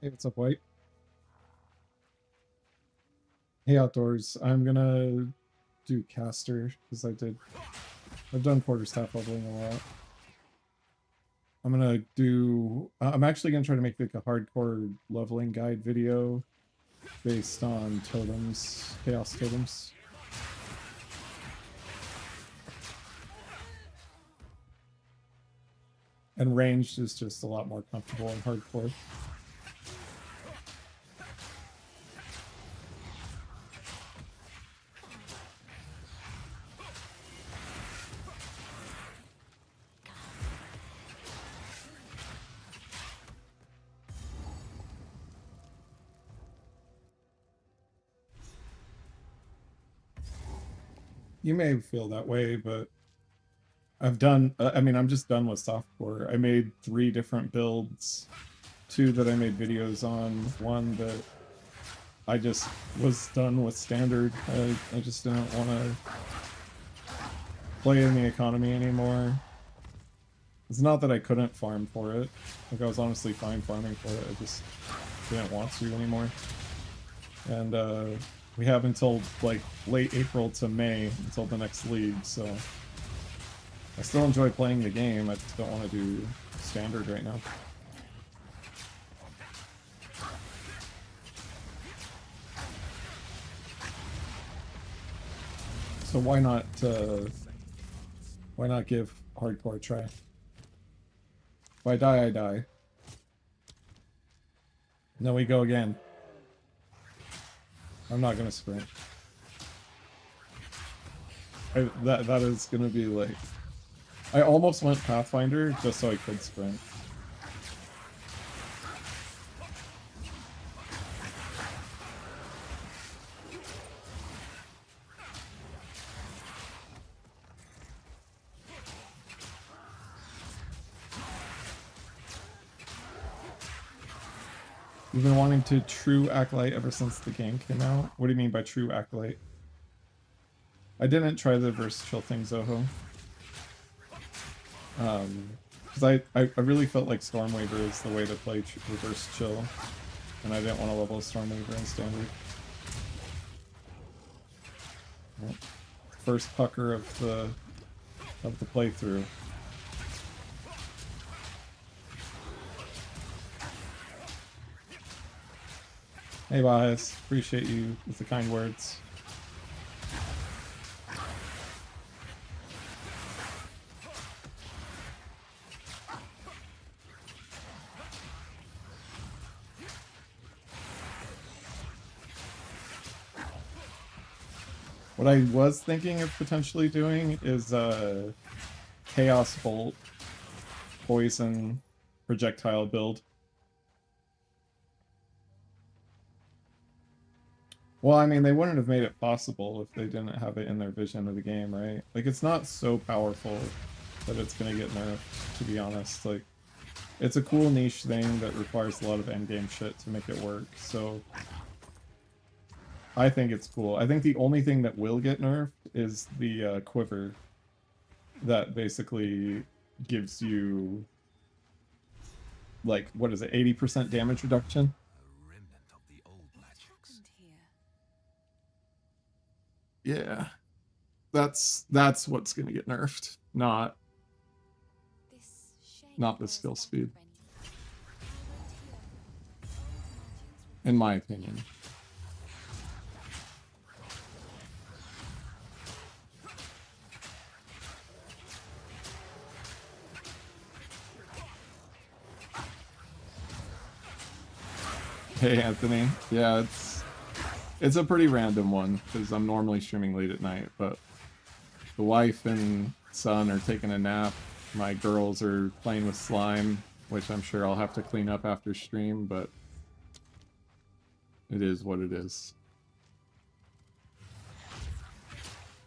Hey, what's up, White? Hey, Outdoors. I'm gonna do caster because I've done quarterstaff leveling a lot. I'm actually gonna try to make like a hardcore leveling guide video based on totems, chaos totems. And ranged is just a lot more comfortable in hardcore. You may feel that way, but I'm just done with softcore. I made 3 different builds, 2 that I made videos on, 1 that I just was done with standard. I just didn't want to play in the economy anymore. It's not that I couldn't farm for it. Like, I was honestly fine farming for it. I just didn't want to anymore. And we have until like late April to May until the next league, so I still enjoy playing the game. I just don't want to do standard right now. So why not give hardcore a try? If I die, I die. And then we go again. I'm not gonna sprint. That is gonna be like... I almost went Pathfinder just so I could sprint. You've been wanting to true Acolyte ever since the game came out? What do you mean by true Acolyte? I didn't try the reverse chill thing, Zoho. Because I really felt like Stormwaver is the way to play reverse chill. And I didn't want to level Stormwaver in standard. Well, first pucker of the playthrough. Hey Bias, appreciate you with the kind words. What I was thinking of potentially doing is Chaos Bolt, Poison, Projectile build. Well, I mean, they wouldn't have made it possible if they didn't have it in their vision of the game, right? Like, it's not so powerful that it's gonna get nerfed, to be honest. Like, it's a cool niche thing that requires a lot of endgame shit to make it work, so... I think it's cool. I think the only thing that will get nerfed is the quiver that basically gives you, like, what is it, 80% damage reduction? Yeah. That's what's gonna get nerfed, not the skill speed. In my opinion. Hey Anthony. Yeah, it's a pretty random one because I'm normally streaming late at night, but the wife and son are taking a nap. My girls are playing with slime, which I'm sure I'll have to clean up after stream, but it is what it is.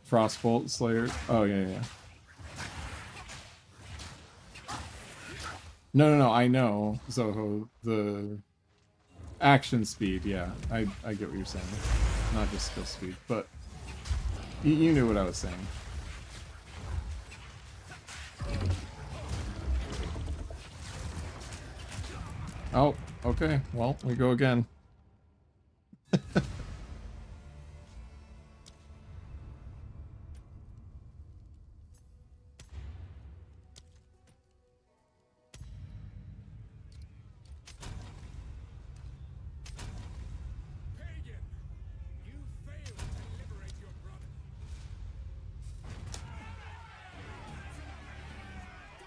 Frostbolt Slayer. Oh, yeah. No, I know, Zoho. The action speed, yeah. I get what you're saying. Not just skill speed, but you knew what I was saying. Oh, Okay, well, we go again.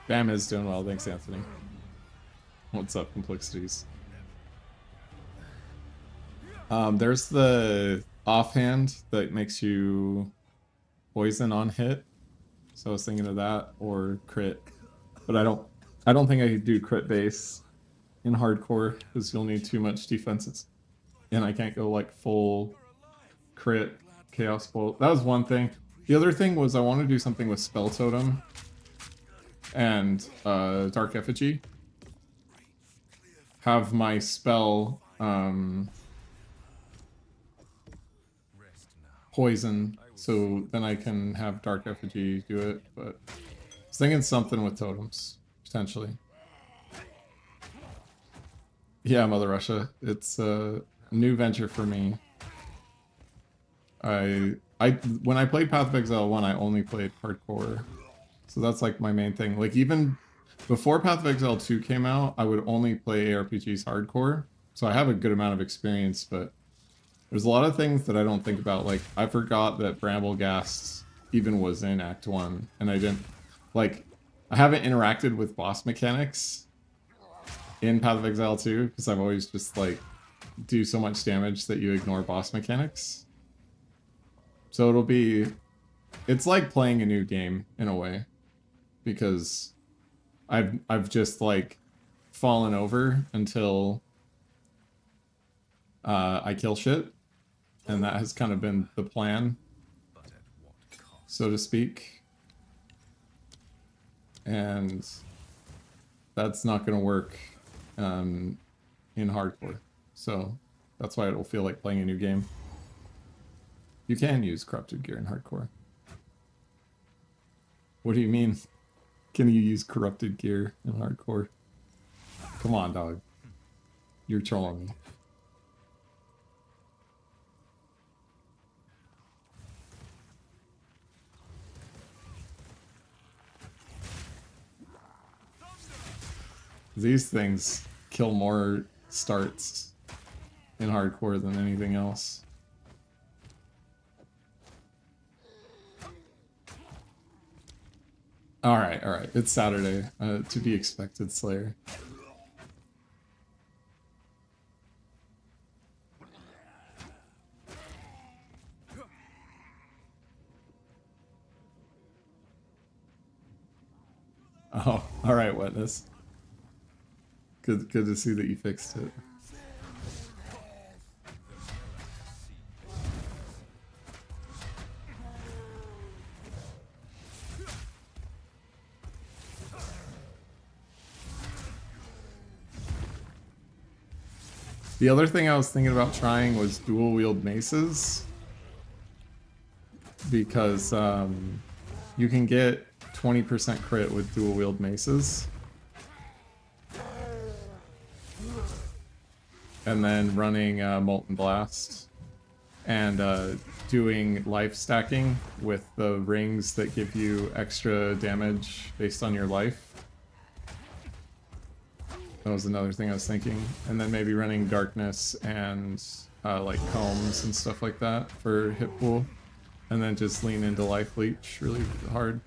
Bam is doing well, thanks Anthony. What's up, Complexities? There's the offhand that makes you poison on hit. So I was thinking of that or crit. But I don't think I could do crit base in hardcore because you'll need too much defenses. And I can't go like full crit chaos bolt. That was one thing. The other thing was I want to do something with spell totem and dark effigy. Have my spell poison, so then I can have dark effigy do it. But I was thinking something with totems potentially. Yeah, Mother Russia. It's a new venture for me. When I played Path of Exile 1, I only played hardcore. So that's like my main thing. Like even before Path of Exile 2 came out, I would only play ARPGs hardcore. So I have a good amount of experience, but there's a lot of things that I don't think about. Like I forgot that Bramblegast even was in Act 1, and I didn't like I haven't interacted with boss mechanics in Path of Exile 2 because I've always just like do so much damage that you ignore boss mechanics. So it's like playing a new game in a way, because I've just like fallen over until I kill shit, and that has kind of been the plan, so to speak. And that's not going to work in hardcore, so that's why it'll feel like playing a new game. You can use corrupted gear in hardcore. What do you mean? Can you use corrupted gear in hardcore? Come on, dog. You're trolling me. These things kill more starts in hardcore than anything else. Alright. It's Saturday. To be expected, Slayer. Oh, alright, Wetness. Good to see that you fixed it. The other thing I was thinking about trying was dual wield maces, because you can get 20% crit with dual wield maces. And then running Molten Blast and doing life stacking with the rings that give you extra damage based on your life. That was another thing I was thinking. And then maybe running Darkness and like Combs and stuff like that for hit pool. And then just lean into Life Leech really hard.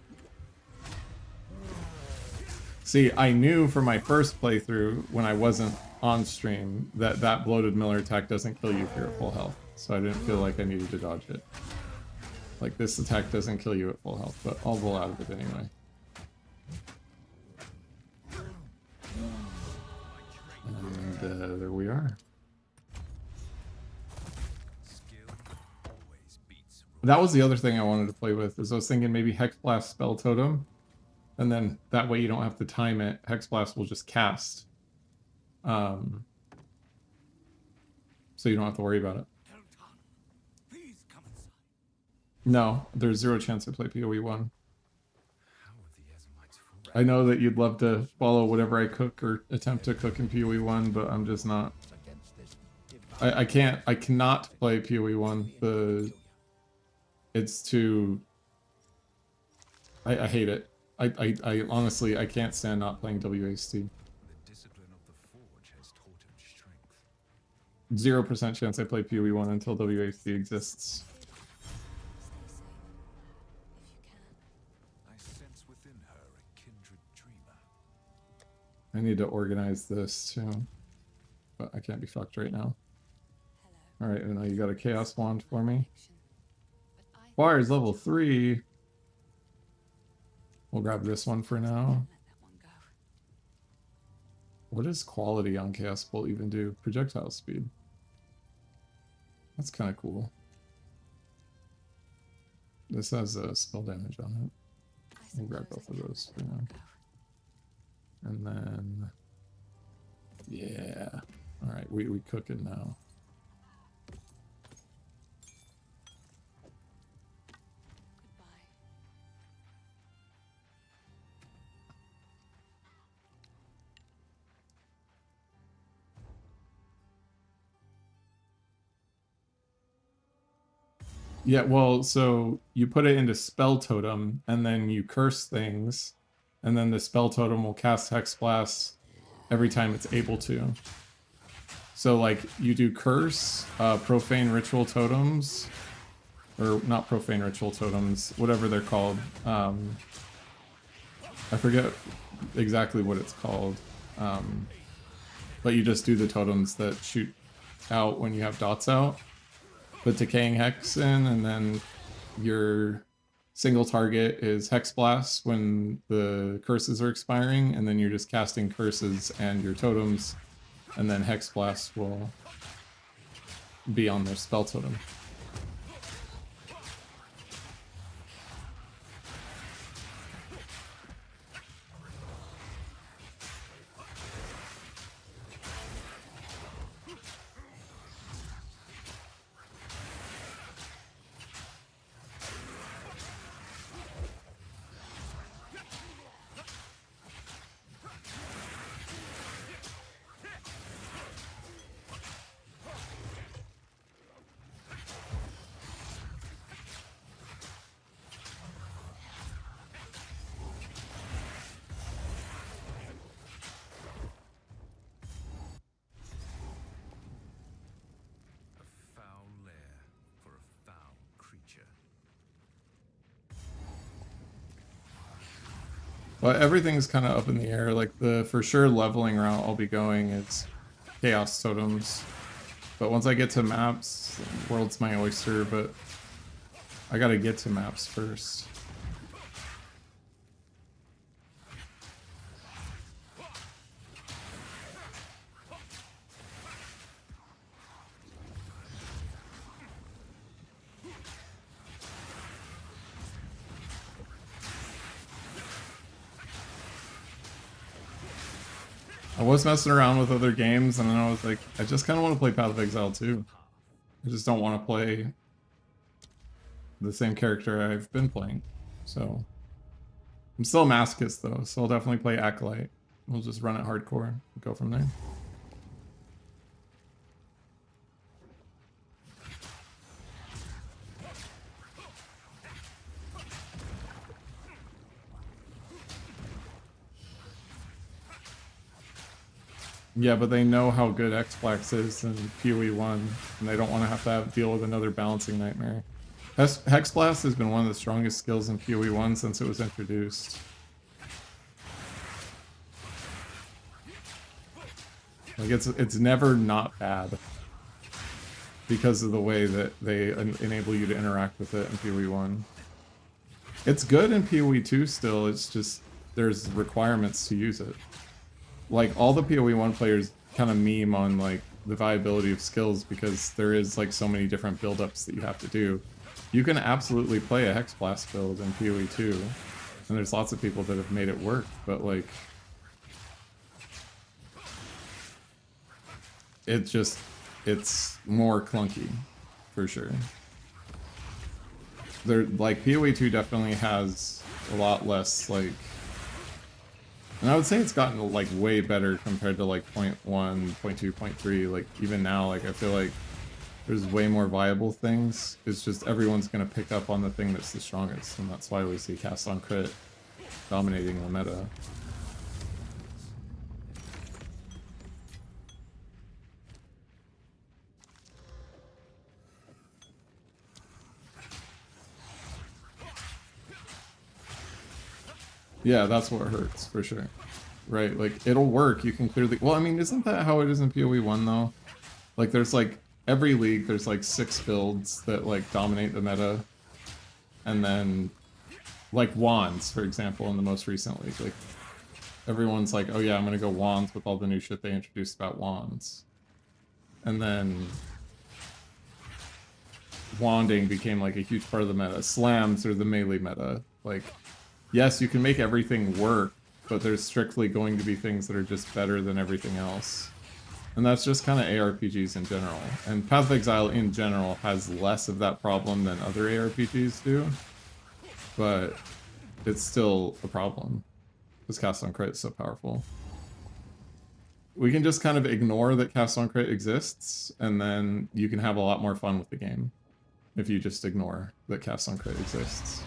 See, I knew for my first playthrough, when I wasn't on stream, that bloated Miller attack doesn't kill you if you're at full health. So I didn't feel like I needed to dodge it. Like, this attack doesn't kill you at full health, but I'll roll out of it anyway. And there we are. That was the other thing I wanted to play with, is I was thinking maybe Hex Blast Spell Totem, and then that way you don't have to time it. Hex Blast will just cast. So you don't have to worry about it. No, there's 0 chance I play PoE 1. I know that you'd love to follow whatever I cook or attempt to cook in PoE 1, but I'm just not. I cannot play PoE 1. It's too... I hate it. I honestly, I can't stand not playing WASD. 0% chance I play PoE 1 until WASD exists. I need to organize this too, but I can't be fucked right now. Alright, Una, you got a Chaos Wand for me. Fire's level 3. We'll grab this one for now. What does quality on Chaos Bolt even do? Projectile speed. That's kind of cool. This has a spell damage on it. We'll grab both of those for now. And then... yeah. Alright, we cooking now. Yeah, well, so you put it into Spell Totem, and then you curse things, and then the Spell Totem will cast Hex Blast every time it's able to. So, like, you do Curse, Profane Ritual Totems, or not Profane Ritual Totems, whatever they're called. I forget exactly what it's called, but you just do the totems that shoot out when you have dots out. Put Decaying Hex in, and then your single target is Hex Blast when the curses are expiring, and then you're just casting curses and your totems, and then Hex Blast will be on their spell totem. But everything's kind of up in the air. Like, the for sure leveling route I'll be going is Chaos Totems. But once I get to maps, World's my oyster, but I gotta get to maps first. I was messing around with other games, and then I was like, I just kind of want to play Path of Exile too. I just don't want to play the same character I've been playing. So, I'm still a masochist though, so I'll definitely play Acolyte. We'll just run it hardcore and go from there. Yeah, but they know how good X-Flax is in PoE 1, and they don't want to have to deal with another balancing nightmare. Hex Blast has been one of the strongest skills in PoE 1 since it was introduced. Like, it's never not bad because of the way that they enable you to interact with it in PoE 1. It's good in PoE 2 still, it's just there's requirements to use it. Like, all the PoE 1 players kind of meme on, like, the viability of skills because there is, like, so many different build-ups that you have to do. You can absolutely play a Hex Blast build in PoE 2, and there's lots of people that have made it work, but, like, it's more clunky, for sure. Like, PoE 2 definitely has a lot less, like, And I would say it's gotten like way better compared to like 0.1, 0.2, 0.3. Like even now, like I feel like there's way more viable things. It's just everyone's gonna pick up on the thing that's the strongest, and that's why we see cast on crit dominating the meta. Yeah, that's what hurts, for sure. Right, like, it'll work, you can clearly... Well, I mean, isn't that how it is in PoE 1, though? Like, there's, like, every league, there's, like, 6 builds that, like, dominate the meta. And then, like, wands, for example, in the most recent league. Like, everyone's like, oh yeah, I'm gonna go wands with all the new shit they introduced about wands. And then... wanding became, like, a huge part of the meta. Slams are the melee meta. Like... Yes, you can make everything work, but there's strictly going to be things that are just better than everything else. And that's just kind of ARPGs in general. And Path of Exile in general has less of that problem than other ARPGs do. But it's still a problem. Because Cast on Crit is so powerful. We can just kind of ignore that Cast on Crit exists, and then you can have a lot more fun with the game. If you just ignore that Cast on Crit exists.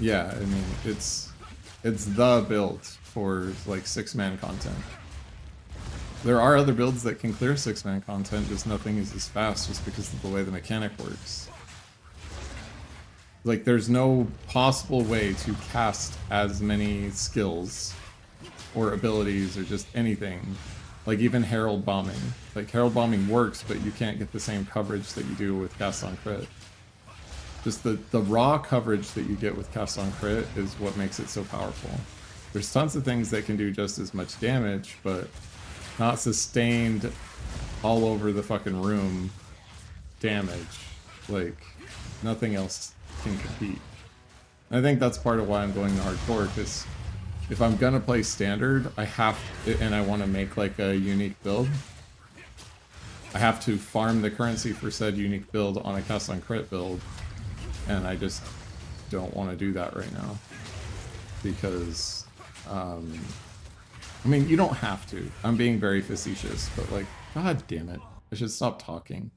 Yeah, I mean, it's the build for, like, 6-man content. There are other builds that can clear 6-man content, just nothing is as fast just because of the way the mechanic works. Like, there's no possible way to cast as many skills or abilities or just anything. Like, even Herald Bombing. Like, Herald Bombing works, but you can't get the same coverage that you do with Cast on Crit. Just the raw coverage that you get with Cast on Crit is what makes it so powerful. There's tons of things that can do just as much damage, but not sustained all over the fucking room damage. Like, nothing else can compete. And I think that's part of why I'm going to hardcore, because if I'm gonna play standard, I have to, and I want to make like a unique build, I have to farm the currency for said unique build on a Cast on Crit build. And I just don't want to do that right now. Because, I mean, you don't have to. I'm being very facetious, but like, god damn it. I should stop talking.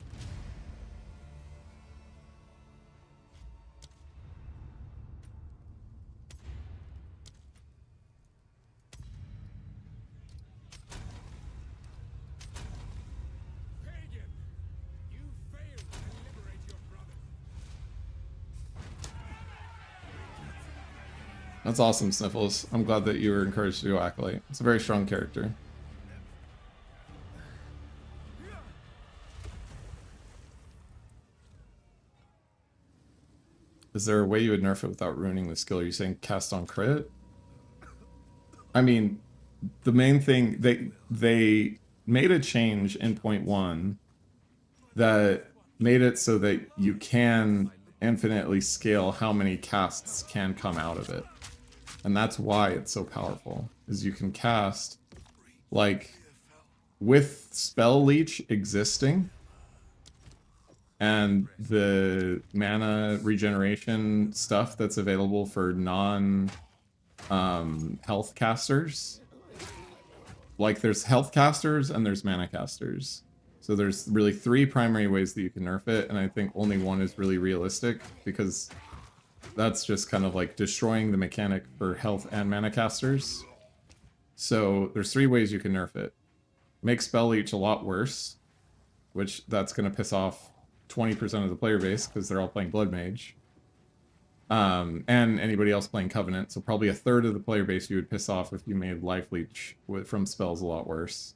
That's awesome, Sniffles. I'm glad that you were encouraged to do Acolyte. It's a very strong character. Is there a way you would nerf it without ruining the skill? Are you saying Cast on Crit? I mean, the main thing, they made a change in 0.1 that made it so that you can infinitely scale how many casts can come out of it. And that's why it's so powerful, is you can cast, like, with Spell Leech existing, and the mana regeneration stuff that's available for non-health casters. Like, there's health casters and there's mana casters. So there's really 3 primary ways that you can nerf it, and I think only one is really realistic, because that's just kind of like destroying the mechanic for health and mana casters. So there's 3 ways you can nerf it. Make Spell Leech a lot worse, which that's going to piss off 20% of the player base because they're all playing Blood Mage. And anybody else playing Covenant, so probably a third of the player base you would piss off if you made Life Leech from spells a lot worse.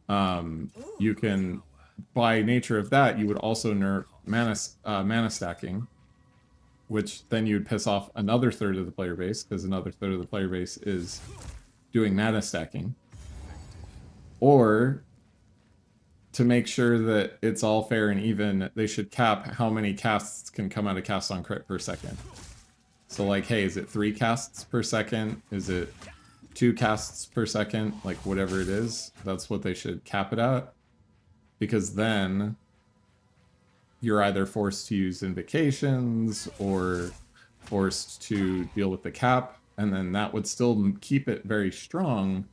You can, by nature of that, you would also nerf mana stacking, which then you'd piss off another third of the player base, because another third of the player base is doing mana stacking. Or, to make sure that it's all fair and even, they should cap how many casts can come out of Cast on Crit per second. So like, hey, is it 3 casts per second? Is it 2 casts per second, like whatever it is, that's what they should cap it at. Because then you're either forced to use invocations or forced to deal with the cap, and then that would still keep it very strong,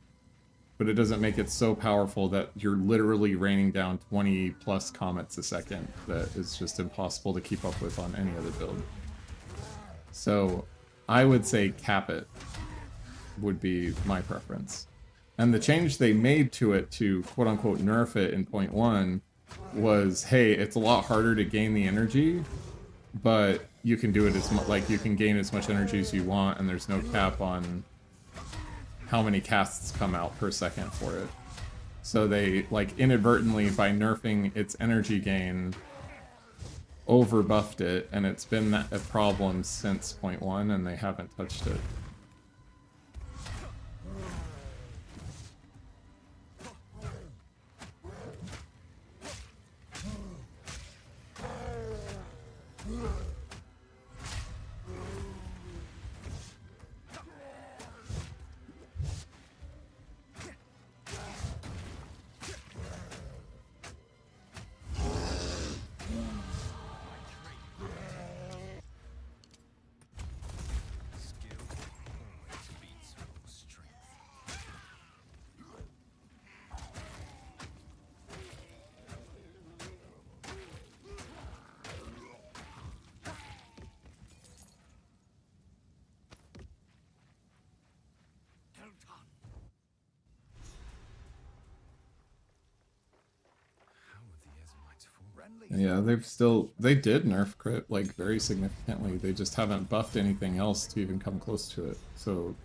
but it doesn't make it so powerful that you're literally raining down 20 plus comets a second that is just impossible to keep up with on any other build. So I would say cap it would be my preference. And the change they made to it to quote-unquote nerf it in 0.1 was, hey, it's a lot harder to gain the energy, but you can do it as much, like you can gain as much energy as you want, and there's no cap on how many casts come out per second for it. So they, like, inadvertently, by nerfing its energy gain, over buffed it, and it's been a problem since 0.1, and they haven't touched it. Yeah, they did nerf crit, like, very significantly. They just haven't buffed anything else to even come close to it. So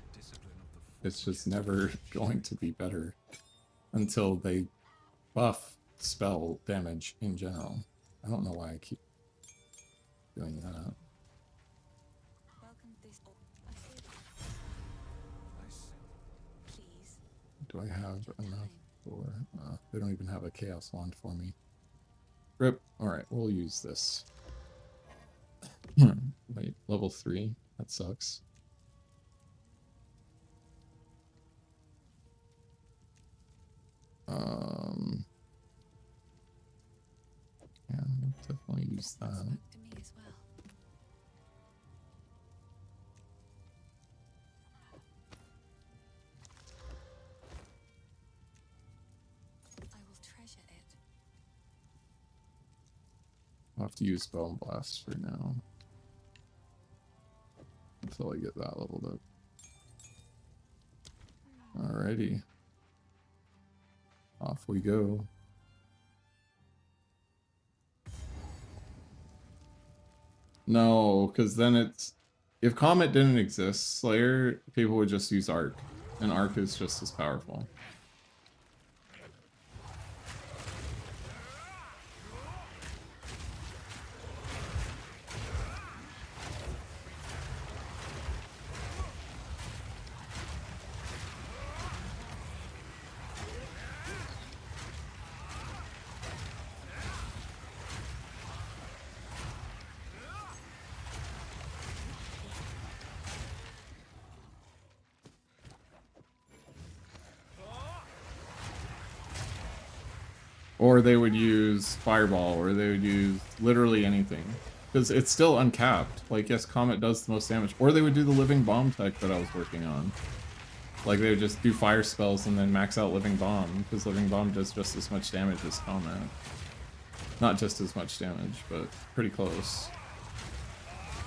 it's just never going to be better until they buff spell damage in general. I don't know why I keep doing that. Do I have enough for... they don't even have a Chaos Wand for me. Rip. Alright, we'll use this. Wait, level 3? That sucks. Yeah, we'll definitely use that. I'll have to use Bone Blast for now. Until I get that leveled up. Alrighty. Off we go. No, because then it's... If Comet didn't exist, Slayer, people would just use Arc. And Arc is just as powerful. Or they would use Fireball, or they would use literally anything. Because it's still uncapped. Like, yes, Comet does the most damage. Or they would do the Living Bomb tech that I was working on. Like, they would just do fire spells and then max out Living Bomb, because Living Bomb does just as much damage as Comet. Not just as much damage, but pretty close.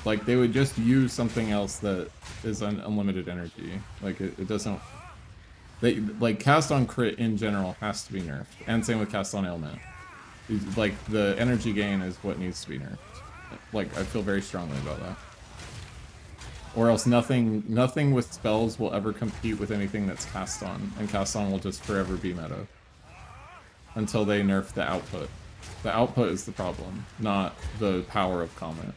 Like, they would just use something else that is unlimited energy. Like, it doesn't... Like, Cast on Crit in general has to be nerfed. And same with Cast on Ailment. Like, the energy gain is what needs to be nerfed. Like, I feel very strongly about that. Or else nothing with spells will ever compete with anything that's cast on. And cast on will just forever be meta. Until they nerf the output. The output is the problem, not the power of Comet.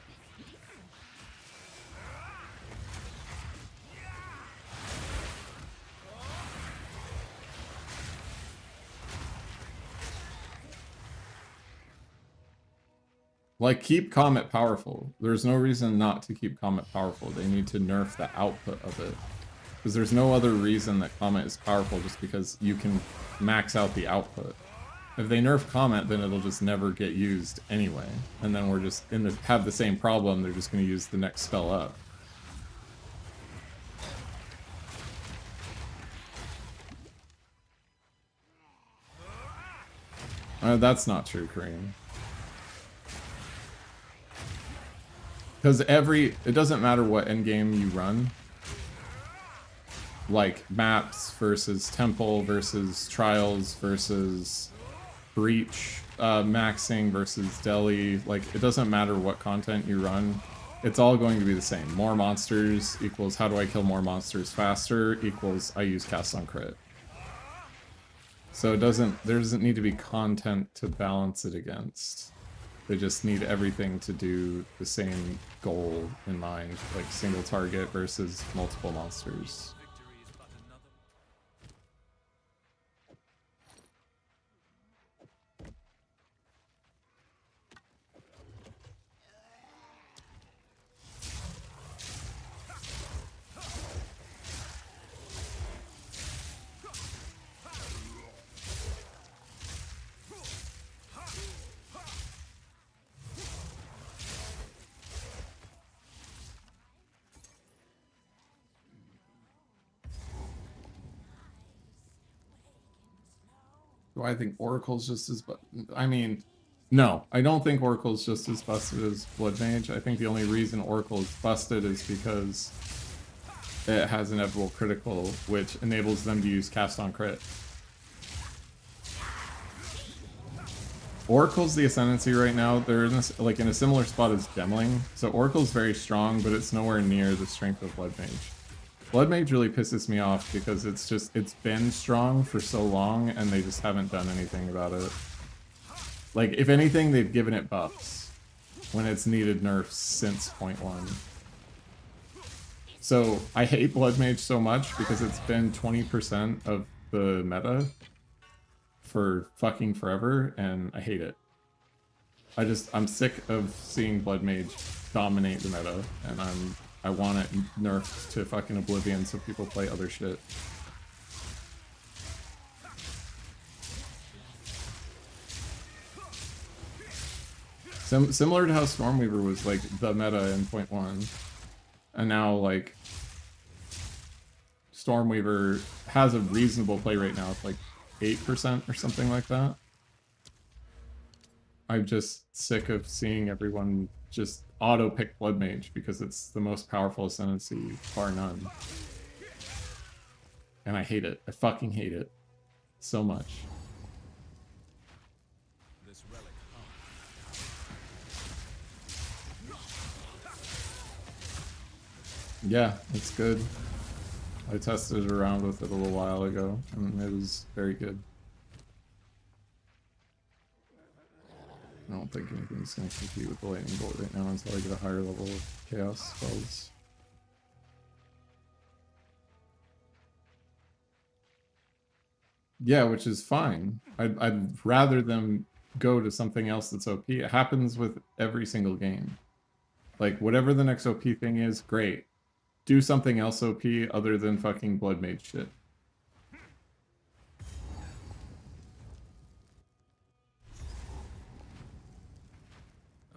Like, keep Comet powerful. There's no reason not to keep Comet powerful. They need to nerf the output of it. Because there's no other reason that Comet is powerful, just because you can max out the output. If they nerf Comet, then it'll just never get used anyway. And then we're just have the same problem, they're just going to use the next spell up. That's not true, Kareem. Because it doesn't matter what endgame you run. Like maps versus temple versus trials versus breach, maxing versus deli. Like, it doesn't matter what content you run. It's all going to be the same. More monsters equals how do I kill more monsters faster equals I use cast on crit. So there doesn't need to be content to balance it against. They just need everything to do the same goal in mind, like single target versus multiple monsters. Do I think Oracle's just as... I mean, no. I don't think Oracle's just as busted as Blood Mage. I think the only reason Oracle is busted is because it has inevitable critical, which enables them to use cast on crit. Oracle's the ascendancy right now. They're in a similar spot as Demling. So Oracle's very strong, but it's nowhere near the strength of Blood Mage. Blood Mage really pisses me off because it's been strong for so long and they just haven't done anything about it. Like, if anything, they've given it buffs when it's needed nerfs since 0.1. So I hate Blood Mage so much because it's been 20% of the meta for fucking forever, and I hate it. I'm sick of seeing Blood Mage dominate the meta, and I want it nerfed to fucking oblivion so people play other shit. Similar to how Stormweaver was like the meta in 0.1, and now like Stormweaver has a reasonable play rate now. It's like 8% or something like that. I'm just sick of seeing everyone just auto-pick Blood Mage because it's the most powerful ascendancy, bar none. And I hate it. I fucking hate it so much. Yeah, it's good. I tested it around with it a little while ago, and it was very good. I don't think anything's going to compete with the Lightning Bolt right now until I get a higher level of Chaos spells. Yeah, which is fine. I'd rather them go to something else that's OP. It happens with every single game. Like, whatever the next OP thing is, great. Do something else OP other than fucking Blood Mage shit.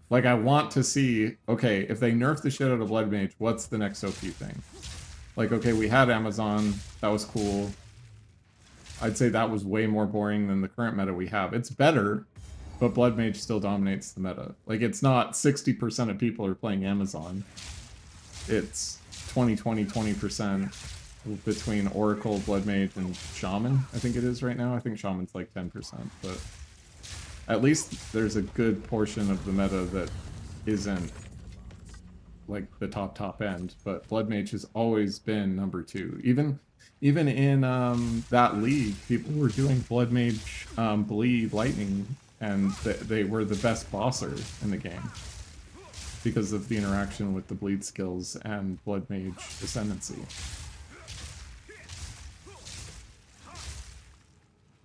Like, I want to see, okay, if they nerf the shit out of Blood Mage, what's the next OP thing? Like, okay, we had Amazon, that was cool. I'd say that was way more boring than the current meta we have. It's better, but Blood Mage still dominates the meta. Like, it's not 60% of people are playing Amazon. It's 20% between Oracle, Blood Mage, and Shaman, I think it is right now. I think Shaman's like 10%, but at least there's a good portion of the meta that isn't like the top end, but Blood Mage has always been number 2. Even in that league, people were doing Blood Mage Bleed Lightning, and they were the best bosser in the game because of the interaction with the bleed skills and Blood Mage Ascendancy.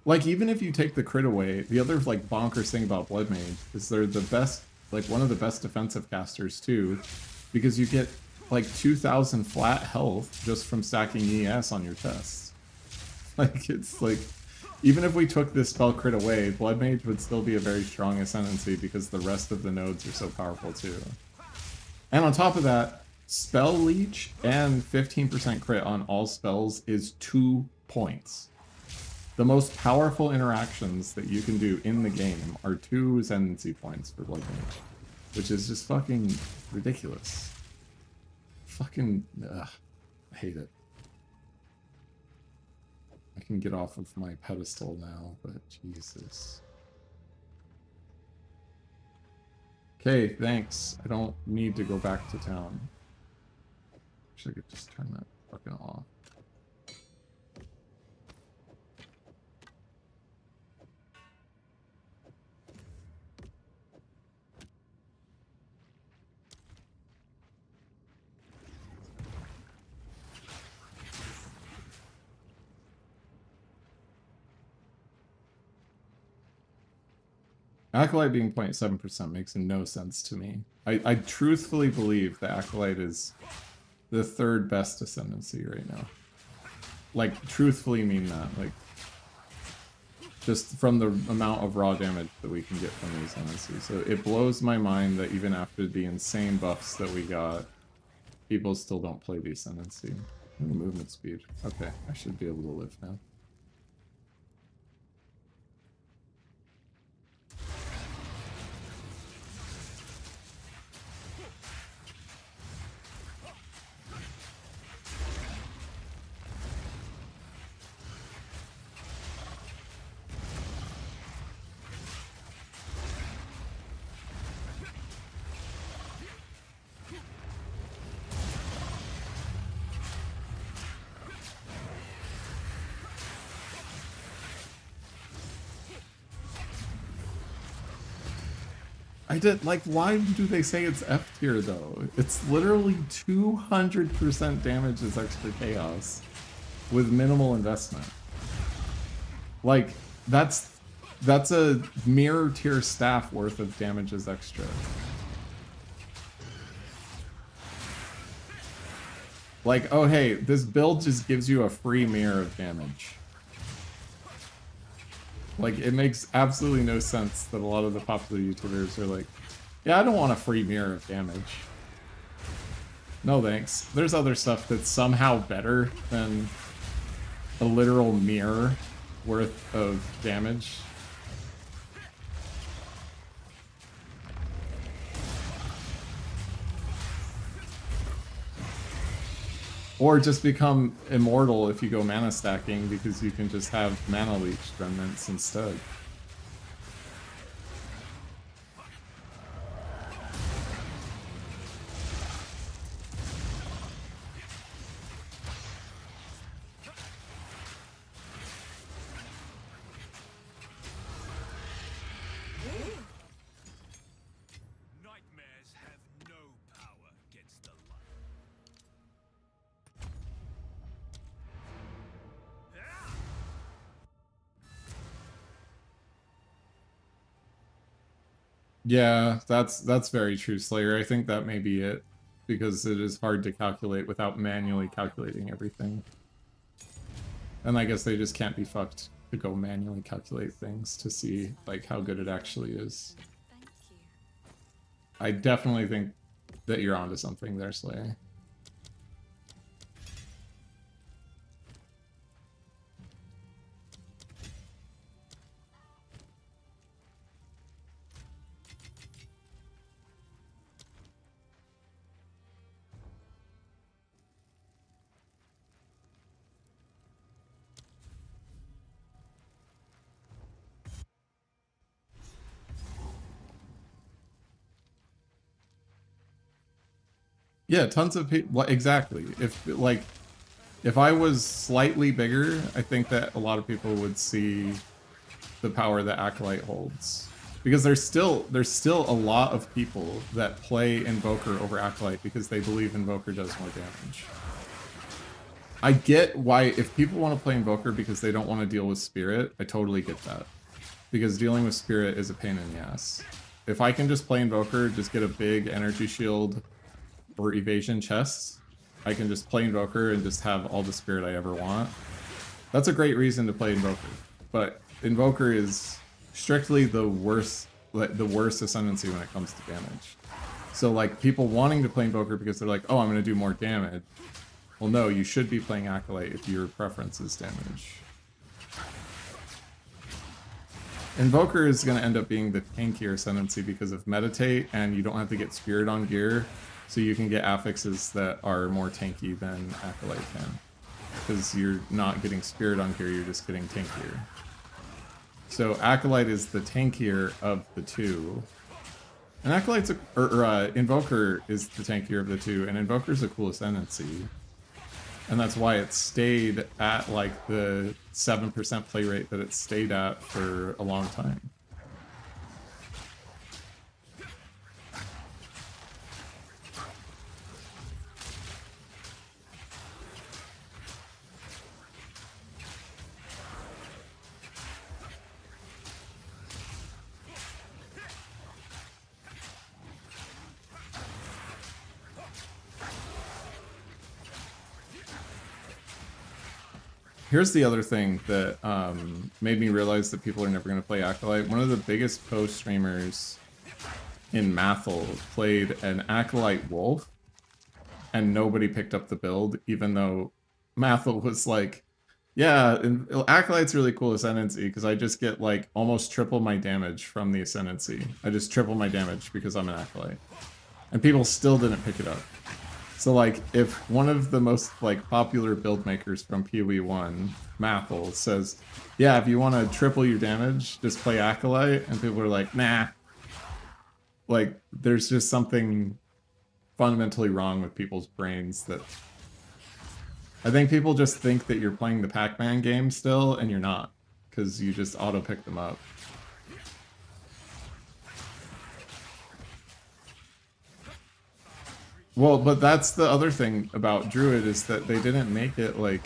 Like, even if you take the crit away, the other, like, bonkers thing about Blood Mage is they're the best, like, one of the best defensive casters, too, because you get like 2,000 flat health just from stacking ES on your chest. Like, it's like, even if we took this spell crit away, Blood Mage would still be a very strong ascendancy because the rest of the nodes are so powerful too. And on top of that, Spell Leech and 15% crit on all spells is 2 points. The most powerful interactions that you can do in the game are 2 ascendancy points for Blood Mage, which is just fucking ridiculous. Fucking, ugh, I hate it. I can get off of my pedestal now, but Jesus. Okay, thanks. I don't need to go back to town. Wish I could just turn that fucking off. Acolyte being 0.7% makes no sense to me. I truthfully believe the Acolyte is the 3rd best ascendancy right now. Like, truthfully mean that. Like, just from the amount of raw damage that we can get from the ascendancy. So it blows my mind that even after the insane buffs that we got, people still don't play the ascendancy. Ooh, movement speed. Okay, I should be able to live now. Like, why do they say it's F tier though? It's literally 200% damage as extra chaos with minimal investment. Like, that's a mirror tier staff worth of damage as extra. Like, oh hey, this build just gives you a free mirror of damage. Like, it makes absolutely no sense that a lot of the popular YouTubers are like, yeah, I don't want a free mirror of damage. No thanks. There's other stuff that's somehow better than a literal mirror worth of damage. Or just become immortal if you go mana stacking because you can just have mana leech remnants instead. Yeah, that's very true, Slayer. I think that may be it, because it is hard to calculate without manually calculating everything. And I guess they just can't be fucked to go manually calculate things to see like how good it actually is. Thank you. I definitely think that you're onto something there, Slayer. Yeah, tons of people. Exactly. If I was slightly bigger, I think that a lot of people would see the power that Acolyte holds. Because there's still a lot of people that play Invoker over Acolyte because they believe Invoker does more damage. I get why, if people want to play Invoker because they don't want to deal with Spirit, I totally get that. Because dealing with Spirit is a pain in the ass. If I can just play Invoker, just get a big energy shield, or evasion chests, I can just play Invoker and just have all the spirit I ever want. That's a great reason to play Invoker, but Invoker is strictly the worst ascendancy when it comes to damage. So like people wanting to play Invoker because they're like, oh, I'm going to do more damage. Well, no, you should be playing Acolyte if your preference is damage. Invoker is going to end up being the tankier ascendancy because of Meditate, and you don't have to get Spirit on gear, so you can get affixes that are more tanky than Acolyte can. Because you're not getting Spirit on gear, you're just getting tankier. So Acolyte is the tankier of the two. And Acolyte's Invoker is the tankier of the two, and Invoker's a cool ascendancy. And that's why it stayed at like the 7% play rate that it stayed at for a long time. Here's the other thing that made me realize that people are never going to play Acolyte. One of the biggest post streamers in Mathel played an Acolyte Wolf, and nobody picked up the build, even though Mathel was like, yeah, Acolyte's really cool ascendancy because I just get like almost triple my damage from the ascendancy. I just triple my damage because I'm an Acolyte. And people still didn't pick it up. So like, if one of the most like popular build makers from PoE1, Mathel, says, yeah, if you want to triple your damage, just play Acolyte, and people are like, nah. Like, there's just something fundamentally wrong with people's brains that... I think people just think that you're playing the Pac-Man game still, and you're not, because you just auto-pick them up. Well, but that's the other thing about Druid, is that they didn't make it like...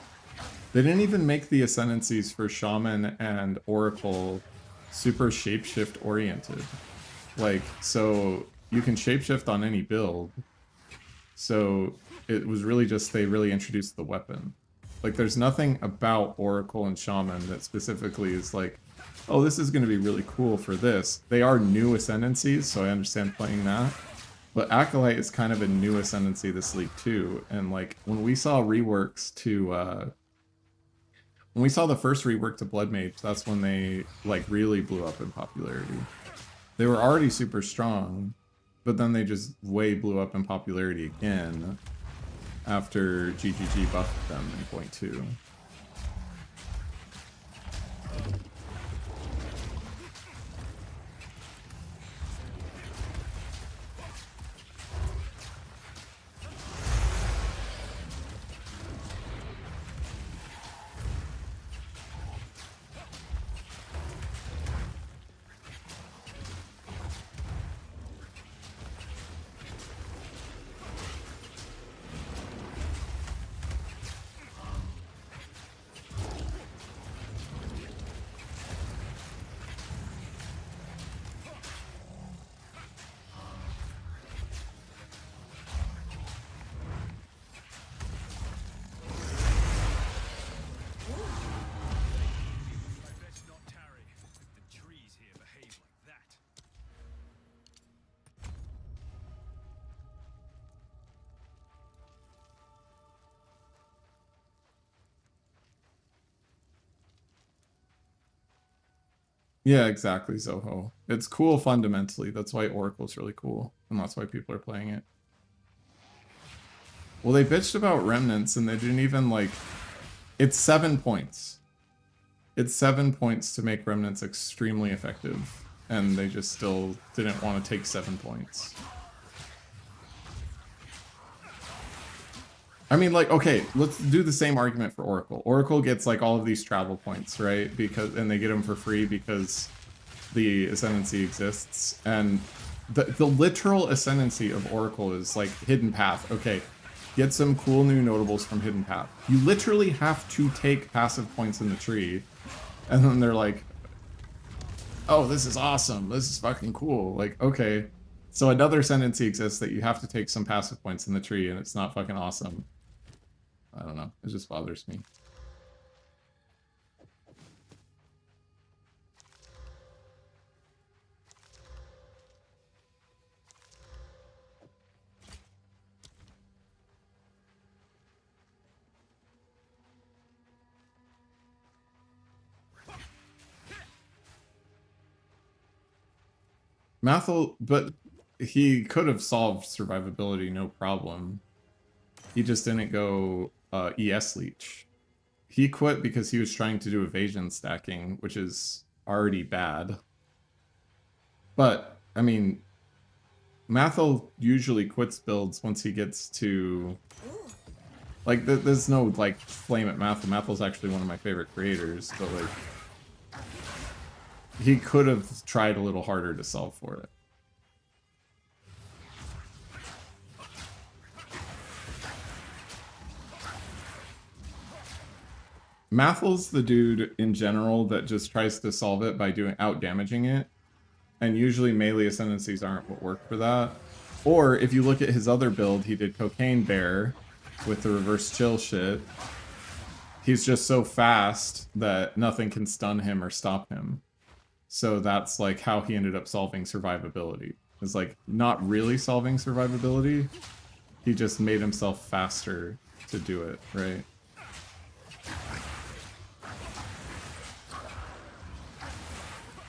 They didn't even make the ascendancies for Shaman and Oracle super shapeshift oriented. Like, so you can shapeshift on any build. So it was really just, they really introduced the weapon. Like, there's nothing about Oracle and Shaman that specifically is like, oh, this is going to be really cool for this. They are new ascendancies, so I understand playing that. But Acolyte is kind of a new ascendancy this league too, and like when we saw reworks to, when we saw the first rework to Blood Mage, that's when they like really blew up in popularity. They were already super strong, but then they just way blew up in popularity again after GGG buffed them in 0.2. Yeah, exactly, Zoho. It's cool fundamentally. That's why Oracle's really cool, and that's why people are playing it. Well, they bitched about Remnants, and they didn't even, like... It's 7 points. It's 7 points to make Remnants extremely effective, and they just still didn't want to take 7 points. I mean, like, okay, let's do the same argument for Oracle. Oracle gets, like, all of these travel points, right? And they get them for free because the Ascendancy exists. And the literal Ascendancy of Oracle is, like, Hidden Path. Okay, get some cool new notables from Hidden Path. You literally have to take passive points in the tree. And then they're like, oh, this is awesome. This is fucking cool. Like, okay, So another ascendancy exists that you have to take some passive points in the tree, and it's not fucking awesome. I don't know. It just bothers me. Mathel, but he could have solved survivability, no problem. He just didn't go ES Leech. He quit because he was trying to do evasion stacking, which is already bad. But, I mean, Mathel usually quits builds once he gets to... Like, there's no, like, flame at Mathel. Mathel's actually one of my favorite creators, but, like... He could have tried a little harder to solve for it. Mathel's the dude in general that just tries to solve it by out damaging it. And usually melee ascendancies aren't what work for that. Or if you look at his other build, he did Cocaine Bear with the reverse chill shit. He's just so fast that nothing can stun him or stop him. So that's like how he ended up solving survivability. It's like not really solving survivability. He just made himself faster to do it, right?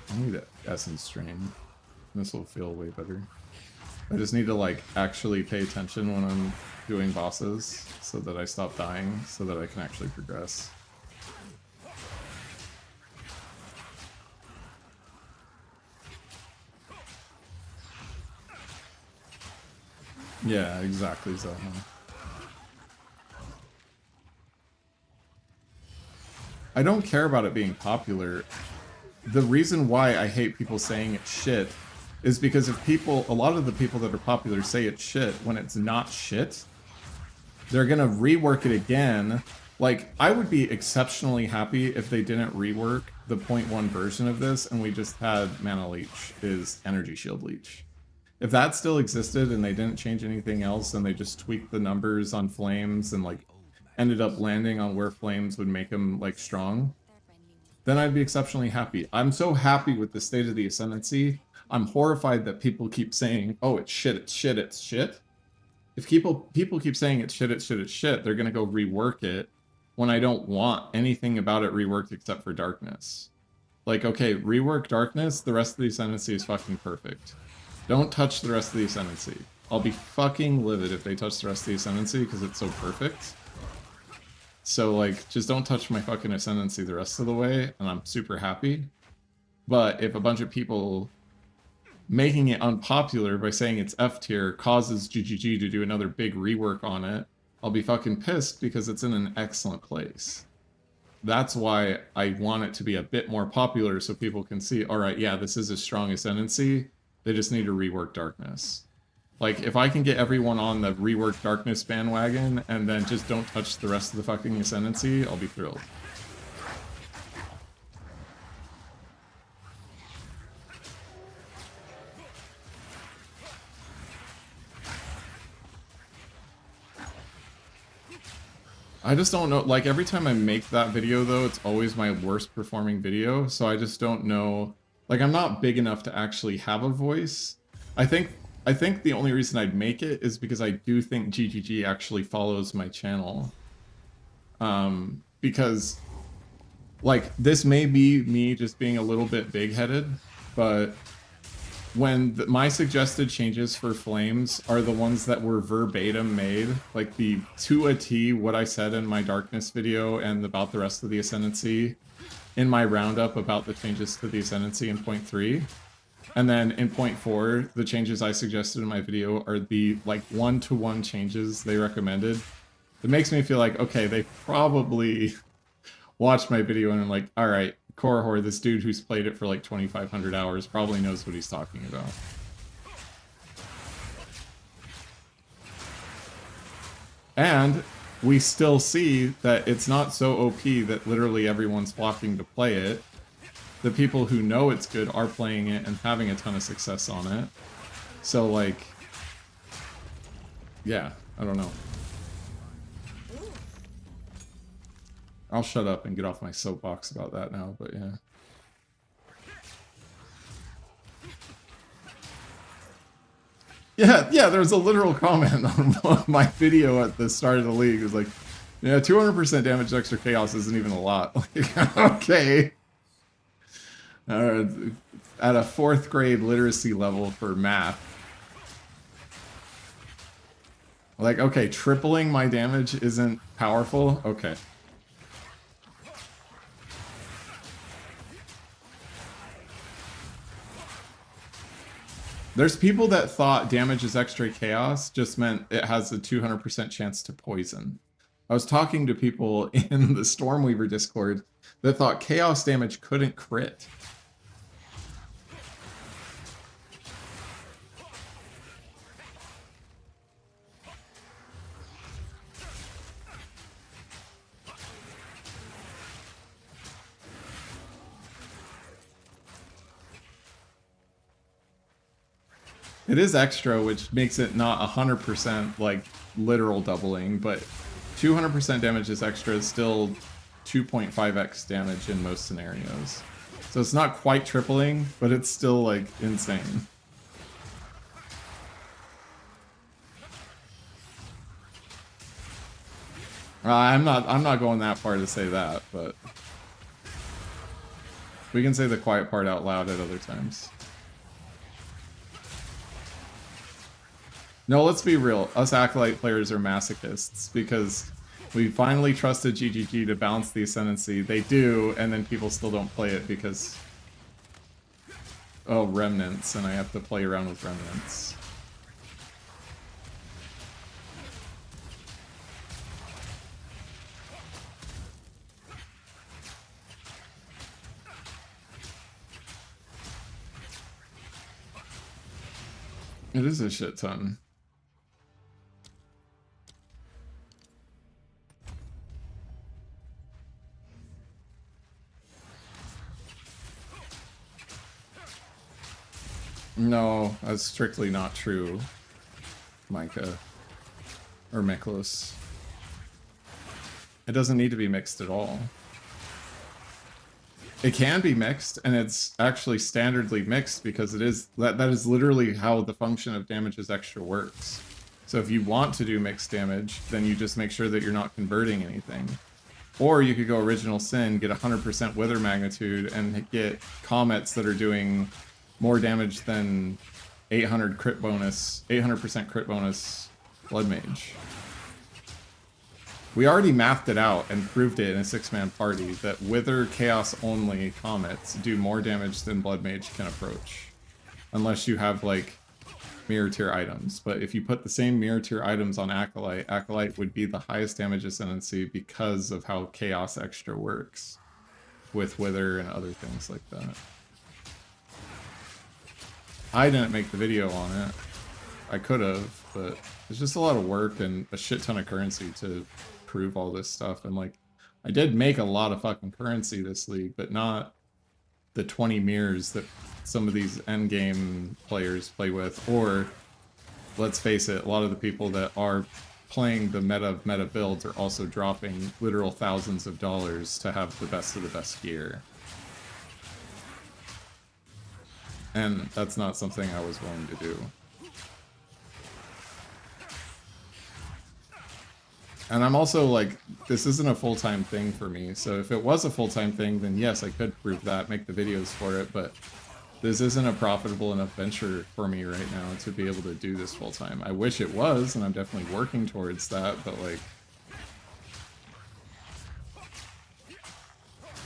I need an Essence Strain. This will feel way better. I just need to like actually pay attention when I'm doing bosses so that I stop dying, so that I can actually progress. Yeah, exactly, Zaha. I don't care about it being popular. The reason why I hate people saying it's shit is because if people, a lot of the people that are popular say it's shit when it's not shit, they're gonna rework it again. Like, I would be exceptionally happy if they didn't rework the 0.1 version of this and we just had Mana Leech is Energy Shield Leech. If that still existed and they didn't change anything else and they just tweaked the numbers on flames and like ended up landing on where flames would make them like strong, then I'd be exceptionally happy. I'm so happy with the state of the Ascendancy. I'm horrified that people keep saying, oh, it's shit, it's shit, it's shit. If people keep saying it's shit, it's shit, it's shit, they're gonna go rework it when I don't want anything about it reworked except for Darkness. Like, okay, rework Darkness, the rest of the Ascendancy is fucking perfect. Don't touch the rest of the Ascendancy. I'll be fucking livid if they touch the rest of the Ascendancy because it's so perfect. So, like, just don't touch my fucking Ascendancy the rest of the way, and I'm super happy. But if a bunch of people making it unpopular by saying it's F tier causes GGG to do another big rework on it, I'll be fucking pissed because it's in an excellent place. That's why I want it to be a bit more popular so people can see, alright, yeah, this is a strong Ascendancy. They just need to rework Darkness. Like, if I can get everyone on the rework Darkness bandwagon and then just don't touch the rest of the fucking Ascendancy, I'll be thrilled. I just don't know, like, every time I make that video, though, it's always my worst performing video, so I just don't know. Like, I'm not big enough to actually have a voice. I think the only reason I'd make it is because I do think GGG actually follows my channel. Because, like, this may be me just being a little bit big-headed, but when my suggested changes for flames are the ones that were verbatim made, like the to a T what I said in my Darkness video and about the rest of the Ascendancy, in my roundup about the changes to the Ascendancy in 0.3, and then in 0.4, the changes I suggested in my video are the, like, one-to-one changes they recommended. It makes me feel like, okay, they probably watched my video and I'm like, alright, Korahor, this dude who's played it for like 2,500 hours, probably knows what he's talking about. And we still see that it's not so OP that literally everyone's flocking to play it. The people who know it's good are playing it and having a ton of success on it. So, like, yeah, I don't know. I'll shut up and get off my soapbox about that now, but yeah. Yeah, there was a literal comment on my video at the start of the league. It was like, yeah, 200% damage extra chaos isn't even a lot. Like, okay. At a 4th grade literacy level for math. Like, okay, tripling my damage isn't powerful? Okay. There's people that thought damage is extra chaos just meant it has a 200% chance to poison. I was talking to people in the Stormweaver Discord that thought chaos damage couldn't crit. It is extra, which makes it not 100% like literal doubling, but 200% damage is extra is still 2.5x damage in most scenarios. So it's not quite tripling, but it's still like insane. I'm not going that far to say that, but we can say the quiet part out loud at other times. No, let's be real. Us Acolyte players are masochists because we finally trusted GGG to balance the Ascendancy. They do, and then people still don't play it because... oh, Remnants, and I have to play around with Remnants. It is a shit ton. No, that's strictly not true, Micah. Or Miklos. It doesn't need to be mixed at all. It can be mixed, and it's actually standardly mixed because it is that is literally how the function of damage is extra works. So if you want to do mixed damage, then you just make sure that you're not converting anything. Or you could go Original Sin, get 100% Wither Magnitude, and get Comets that are doing more damage than 800% crit bonus Blood Mage. We already mathed it out and proved it in a 6-man party that Wither Chaos only Comets do more damage than Blood Mage can approach. Unless you have like mirror tier items. But if you put the same mirror tier items on Acolyte, Acolyte would be the highest damage ascendancy because of how Chaos Extra works with Wither and other things like that. I didn't make the video on it. I could have, but it's just a lot of work and a shit ton of currency to prove all this stuff. And like, I did make a lot of fucking currency this league, but not the 20 mirrors that some of these endgame players play with. Or, let's face it, a lot of the people that are playing the meta builds are also dropping literal thousands of dollars to have the best of the best gear. And that's not something I was willing to do. And I'm also like, this isn't a full-time thing for me, so if it was a full-time thing, then yes, I could prove that, make the videos for it, but this isn't a profitable enough venture for me right now to be able to do this full-time. I wish it was, and I'm definitely working towards that, but like...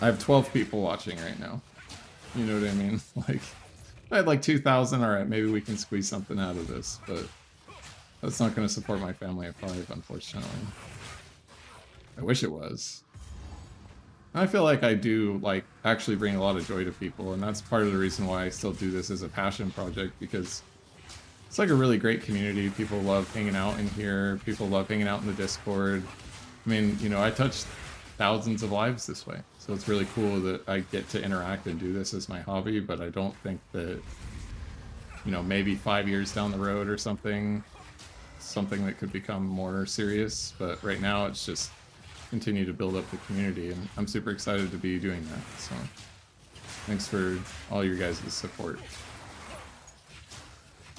I have 12 people watching right now. You know what I mean? Like... If I had like 2,000, alright, maybe we can squeeze something out of this, but that's not going to support my family of 5, unfortunately. I wish it was. I feel like I do, like, actually bring a lot of joy to people, and that's part of the reason why I still do this as a passion project, because it's like a really great community. People love hanging out in here, people love hanging out in the Discord. I mean, you know, I touched thousands of lives this way. So it's really cool that I get to interact and do this as my hobby, but I don't think that you know, maybe 5 years down the road or something that could become more serious. But right now it's just continue to build up the community, and I'm super excited to be doing that. So thanks for all your guys' support.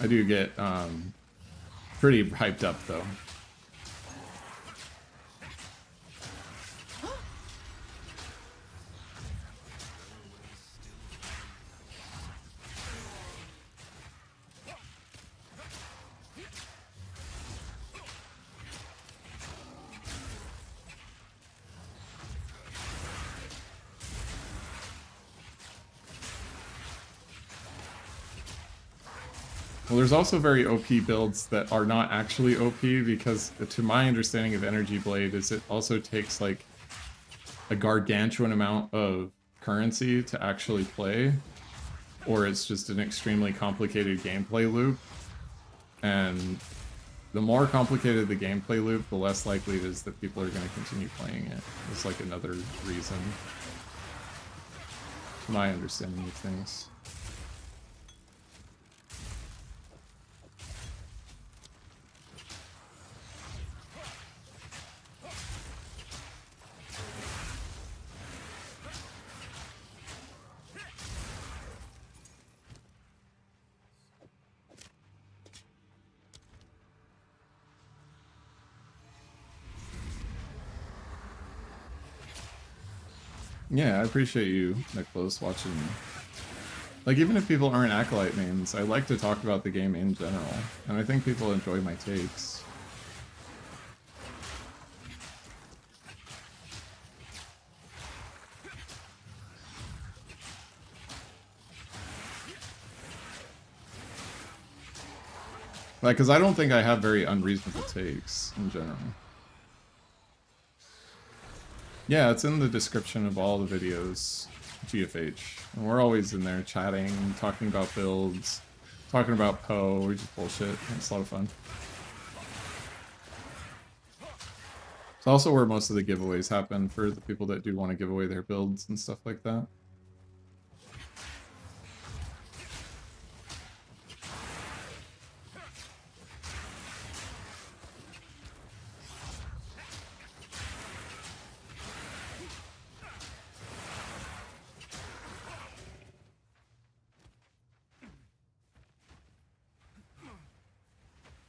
I do get pretty hyped up though. Well, there's also very OP builds that are not actually OP because, to my understanding of Energy Blade, is it also takes like a gargantuan amount of currency to actually play, or it's just an extremely complicated gameplay loop. And the more complicated the gameplay loop, the less likely it is that people are going to continue playing it. It's like another reason, to my understanding of things. Yeah, I appreciate you, Nicholas, watching. Like, even if people aren't Acolyte mains, I like to talk about the game in general, and I think people enjoy my takes. Like, because I don't think I have very unreasonable takes in general. Yeah, it's in the description of all the videos, GFH. And we're always in there chatting, talking about builds, talking about Poe, we just bullshit. It's a lot of fun. It's also where most of the giveaways happen for the people that do want to give away their builds and stuff like that.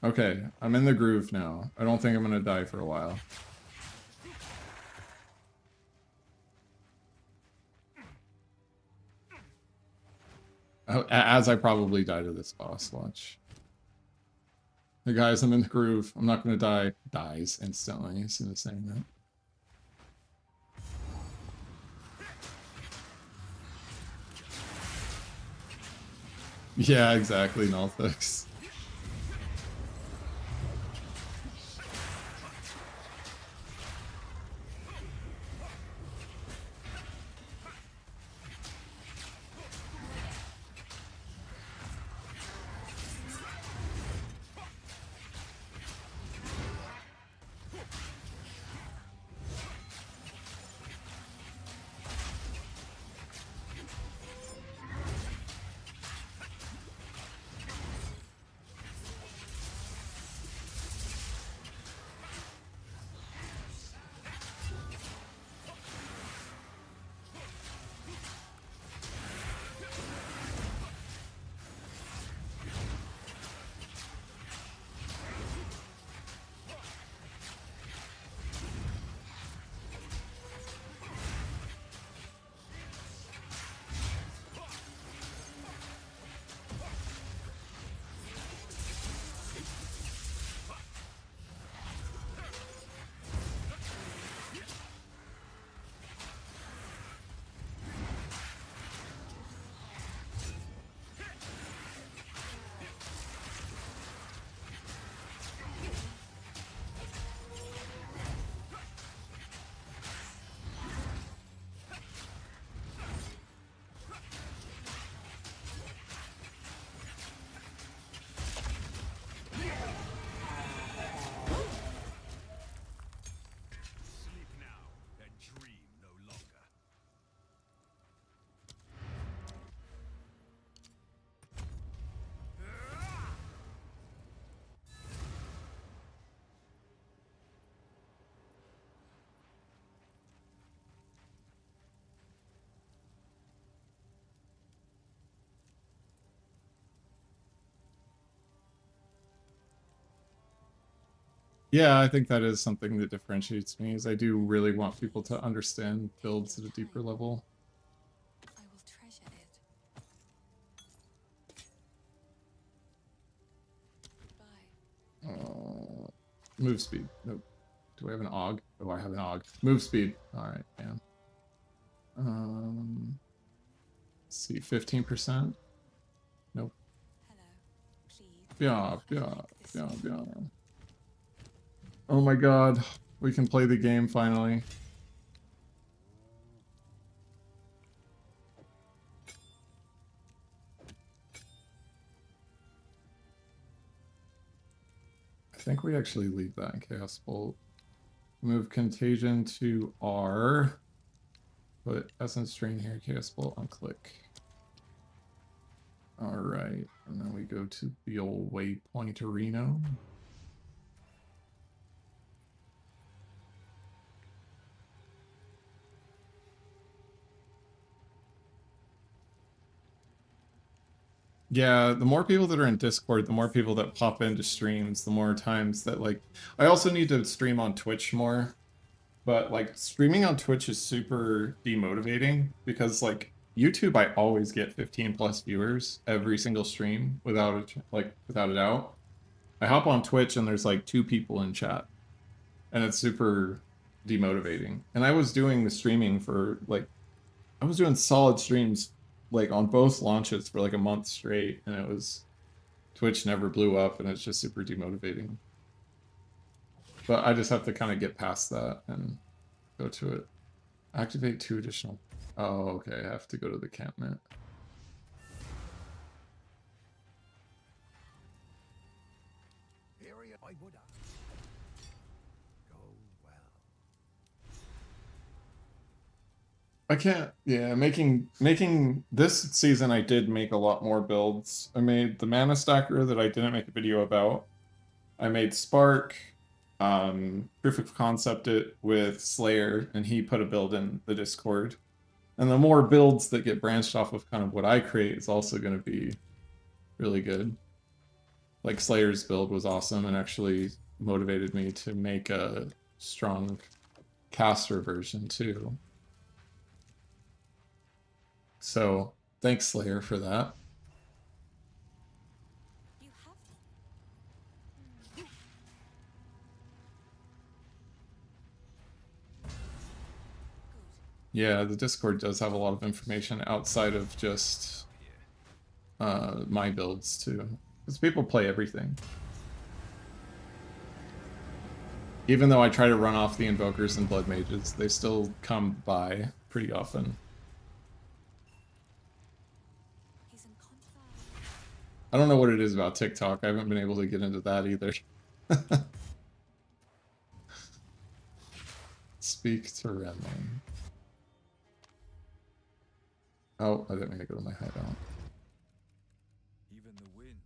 Okay, I'm in the groove now. I don't think I'm gonna die for a while. As I probably die to this boss, watch. Hey guys, I'm in the groove. I'm not gonna die. Dies instantly as soon as saying that. Yeah, exactly, Nalthix. Yeah, I think that is something that differentiates me, is I do really want people to understand builds at a deeper level. I will treasure it. Goodbye. Move speed. Nope. Do I have an AUG? Oh, I have an AUG. Move speed. All right, man. Let's see, 15%. Nope. Hello. Please. Yeah, I yeah, like this yeah, song. yeah. Oh my god, we can play the game finally. I think we actually leave that in Chaos Bolt. Move Contagion to R. Put Essence Drain here, Chaos Bolt on click. Alright, and then we go to the old Waypoint Arena. Yeah, the more people that are in Discord, the more people that pop into streams, the more times that, like, I also need to stream on Twitch more, but like streaming on Twitch is super demotivating because like YouTube, I always get 15 plus viewers every single stream without a doubt. I hop on Twitch and there's like 2 people in chat, and it's super demotivating. And I was doing the streaming for like, I was doing solid streams like on both launches for like a month straight, and it was, Twitch never blew up, and it's just super demotivating. But I just have to kind of get past that and go to it. Activate 2 additional. Oh, okay. I have to go to the campment. I can't. Yeah, making this season, I did make a lot more builds. I made the Mana Stacker that I didn't make a video about. I made Spark, proof of concept it with Slayer, and he put a build in the Discord. And the more builds that get branched off of kind of what I create is also going to be really good. Like Slayer's build was awesome and actually motivated me to make a strong caster version too. So thanks, Slayer, for that. You have. Good. Yeah, the Discord does have a lot of information outside of just my builds too, because people play everything. Even though I try to run off the Invokers and Blood Mages, they still come by pretty often. He's in contact. I don't know what it is about TikTok. I haven't been able to get into that either. Speak to Renman. Oh, I didn't mean to go to my hideout. Even the wind.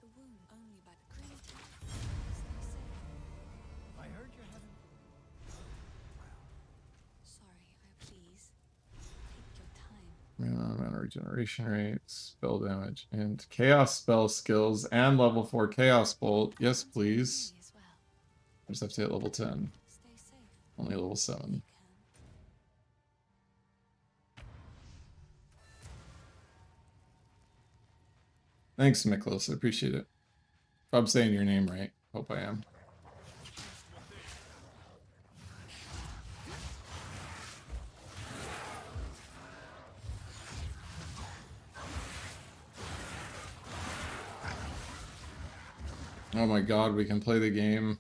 The wound only by the grim attack. Stay safe. I heard you're having. Sorry, I please. Take your time. Mana regeneration rate, spell damage, and chaos spell skills, and level 4 chaos bolt. Yes, please. Me as well. I just have to hit level 10. Stay safe. Only level 7. You can. Thanks, Miklos. I appreciate it. If I'm saying your name right, hope I am. Oh my god, we can play the game.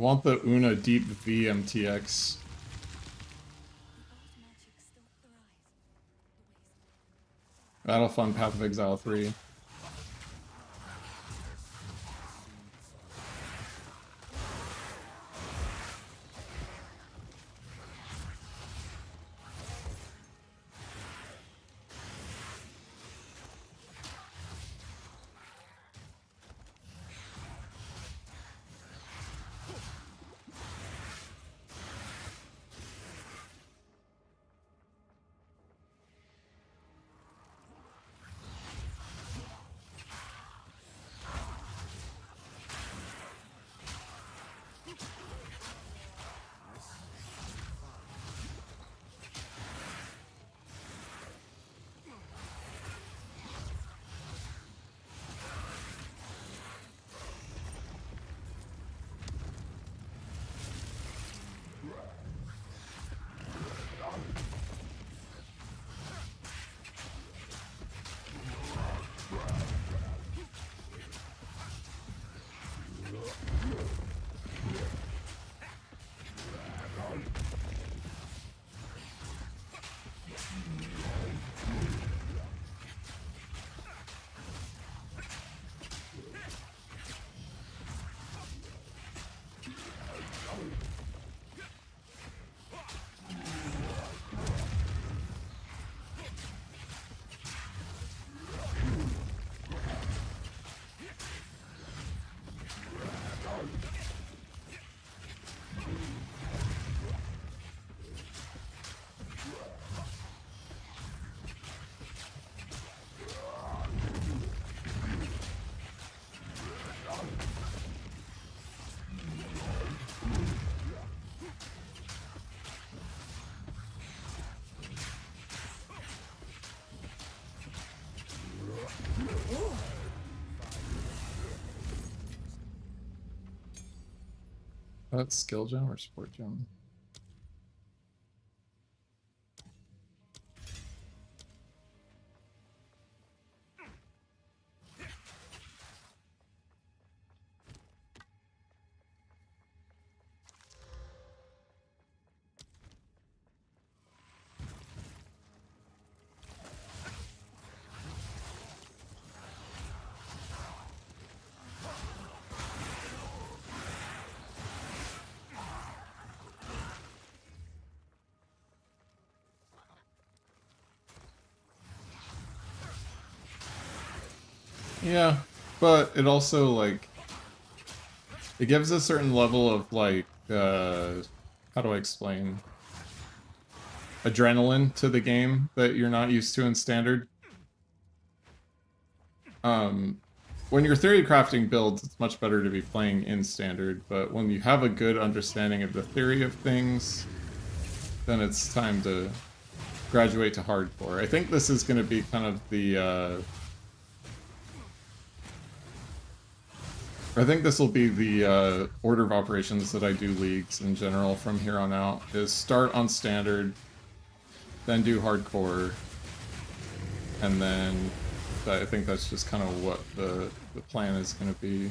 want the Una Deep V MTX. The old magic still thrives. Battle Fun Path of Exile 3. That's skill gem or sport gem? Yeah, but it also, like, it gives a certain level of, like, how do I explain? Adrenaline to the game that you're not used to in standard. When you're theory crafting builds, it's much better to be playing in standard, but when you have a good understanding of the theory of things, then it's time to graduate to hardcore. I think this is going to be kind of the, I think this will be the order of operations that I do leagues in general from here on out, is start on standard, then do hardcore, and then I think that's just kind of what the plan is going to be.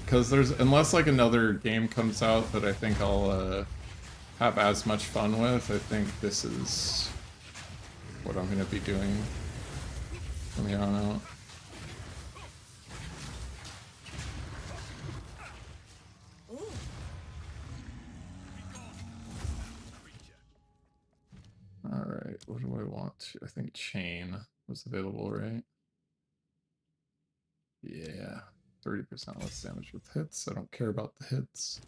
Because there's, unless like another game comes out that I think I'll have as much fun with, I think this is what I'm going to be doing from here on out. Alright, what do I want? I think Chain was available, right? Yeah, 30% less damage with hits. I don't care about the hits.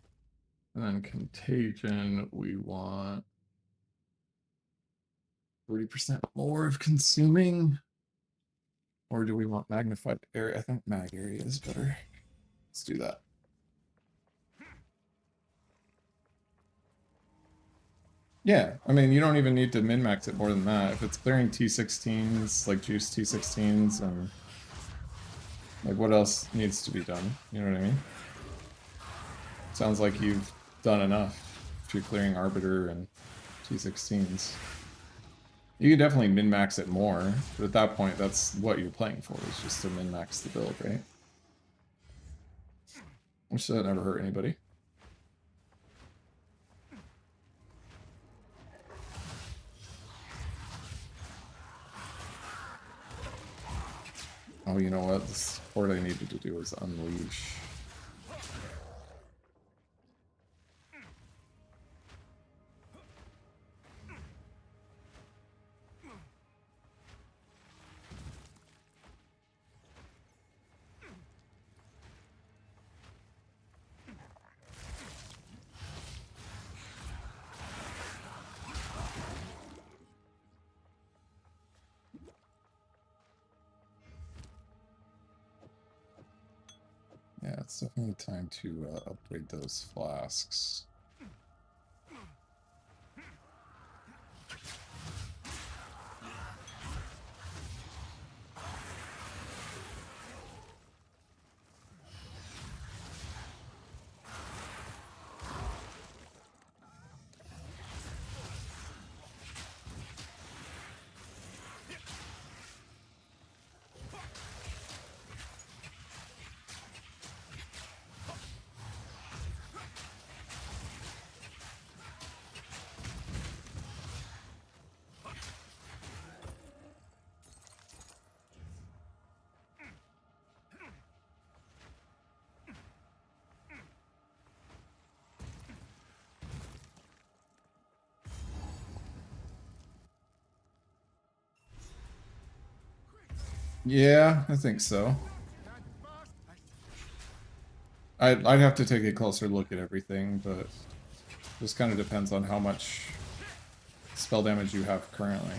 And then Contagion, we want 40% more of consuming. Or do we want magnified area? I think mag area is better. Let's do that. Yeah, I mean, you don't even need to min-max it more than that. If it's clearing T16s, like juice T16s, and Like, what else needs to be done? You know what I mean? Sounds like you've done enough if you're clearing Arbiter and T16s. You could definitely min-max it more, but at that point, that's what you're playing for, is just to min-max the build, right? Which that never hurt anybody. Oh, you know what? The support I needed to do was Unleash. Yeah, it's definitely time to upgrade those flasks. Yeah, I think so. I'd have to take a closer look at everything, but just kind of depends on how much spell damage you have currently.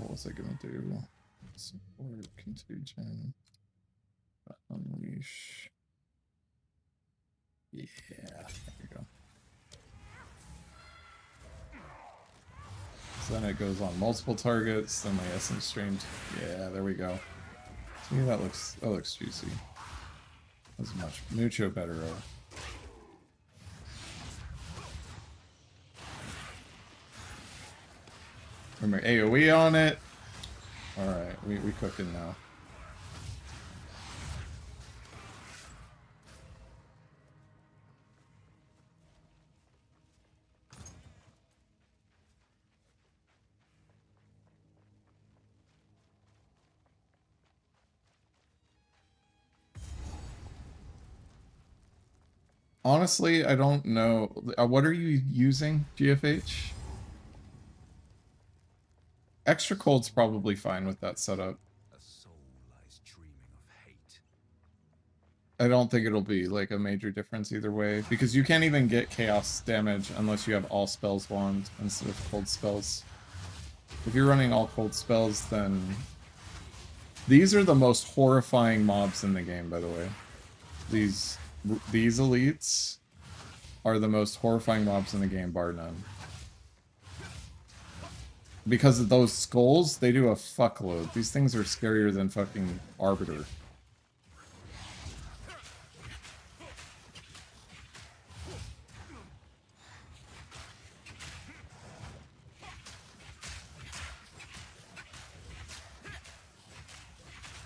What was I gonna do? Support, contagion, unleash. Yeah, there we go. So then it goes on multiple targets, then my essence streamed. Yeah, there we go. See, that looks juicy. That's mucho better. Remember AoE on it. Alright, we cooking now. Honestly, I don't know. What are you using, GFH? Extra cold's probably fine with that setup. A soul lies dreaming of hate. I don't think it'll be like a major difference either way, because you can't even get chaos damage unless you have all spells wand instead of cold spells. If you're running all cold spells, then these are the most horrifying mobs in the game, by the way. These elites are the most horrifying mobs in the game, bar none. Because of those skulls, they do a fuckload. These things are scarier than fucking Arbiter.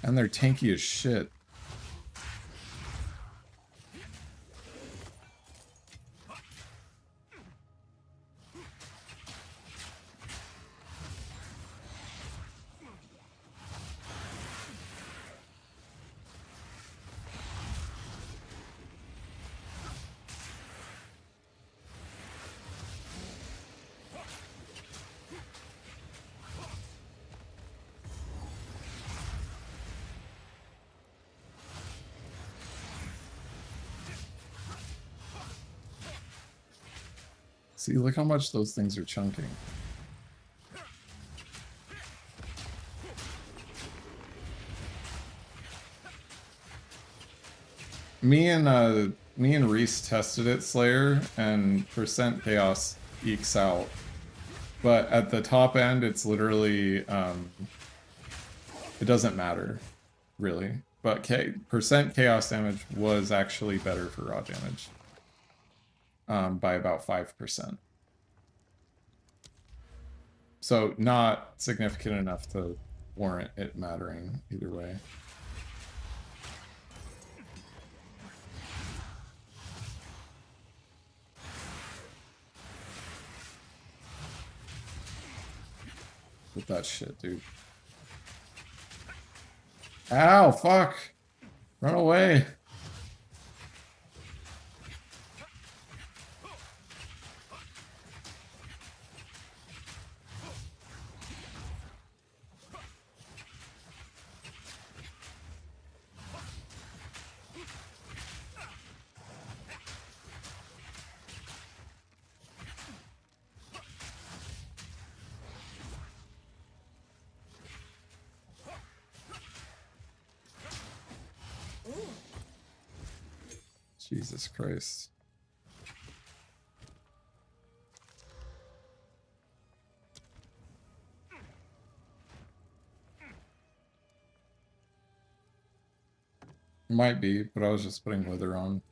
And they're tanky as shit. See, look how much those things are chunking. Me and Reese tested it, Slayer, and percent chaos ekes out. But at the top end, it's literally, it doesn't matter, really. But percent chaos damage was actually better for raw damage. By about 5%. So not significant enough to warrant it mattering either way. With that shit, dude. Ow, fuck! Run away! Jesus Christ. Might be, but I was just putting wither on.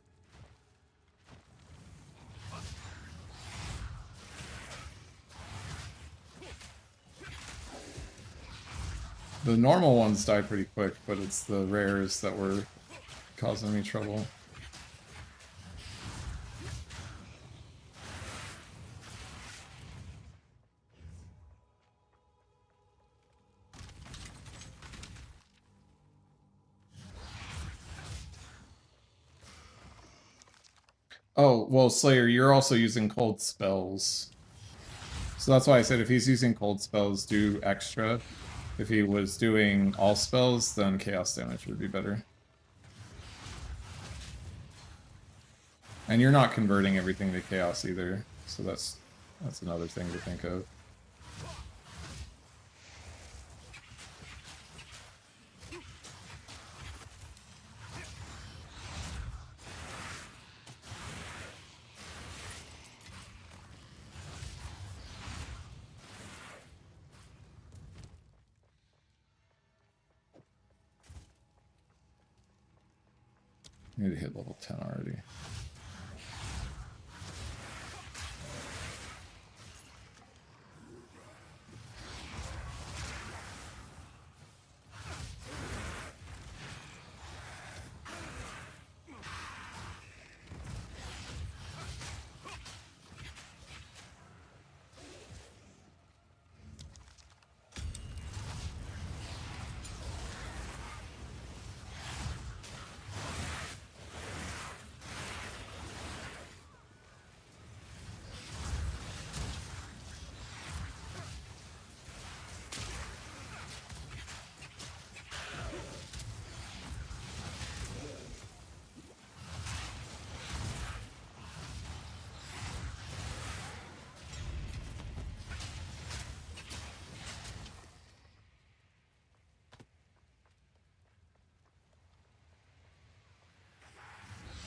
The normal ones die pretty quick, but it's the rares that were causing me trouble. Oh, well, Slayer, you're also using cold spells. So that's why I said if he's using cold spells, do extra. If he was doing all spells, then chaos damage would be better. And you're not converting everything to chaos either, so that's another thing to think of. I need to hit level 10 already.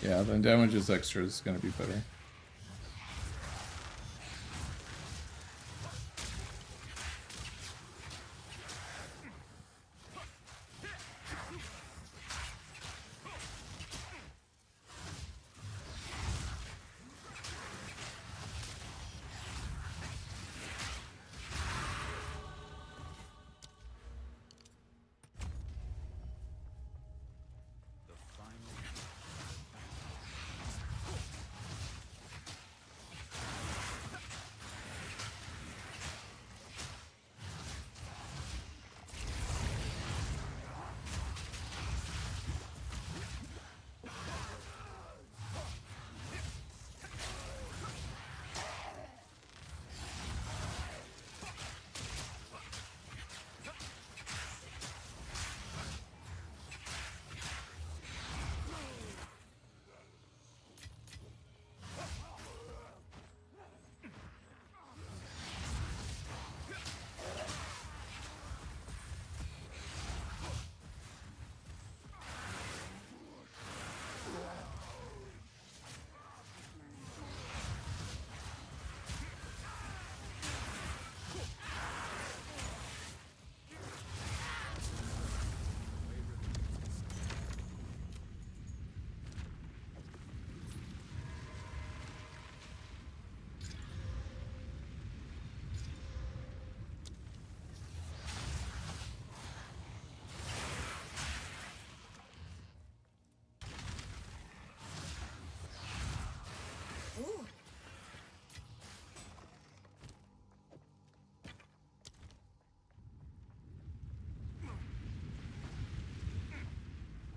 Yeah, then damages extra is going to be better.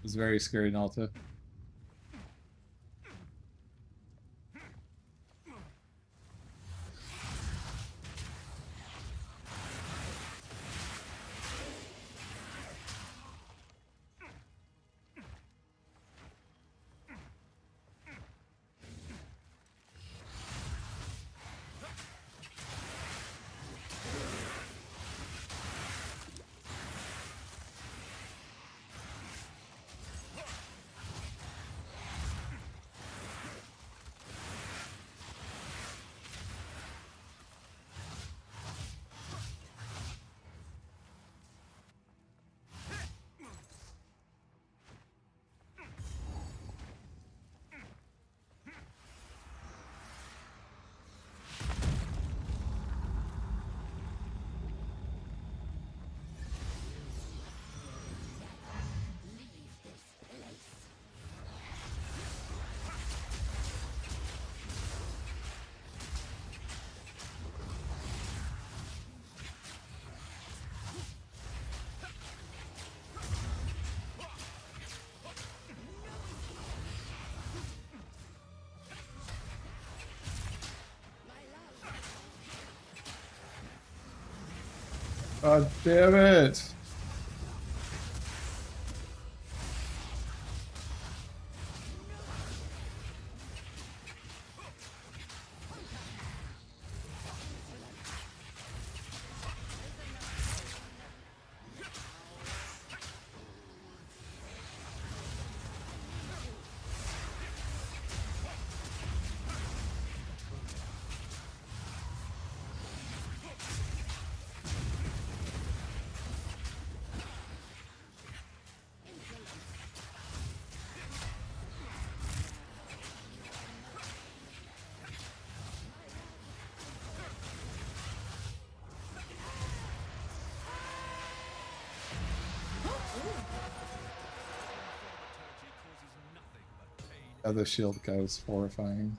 It's very scary, Nalta. God damn it! Yeah, the shield guy was horrifying.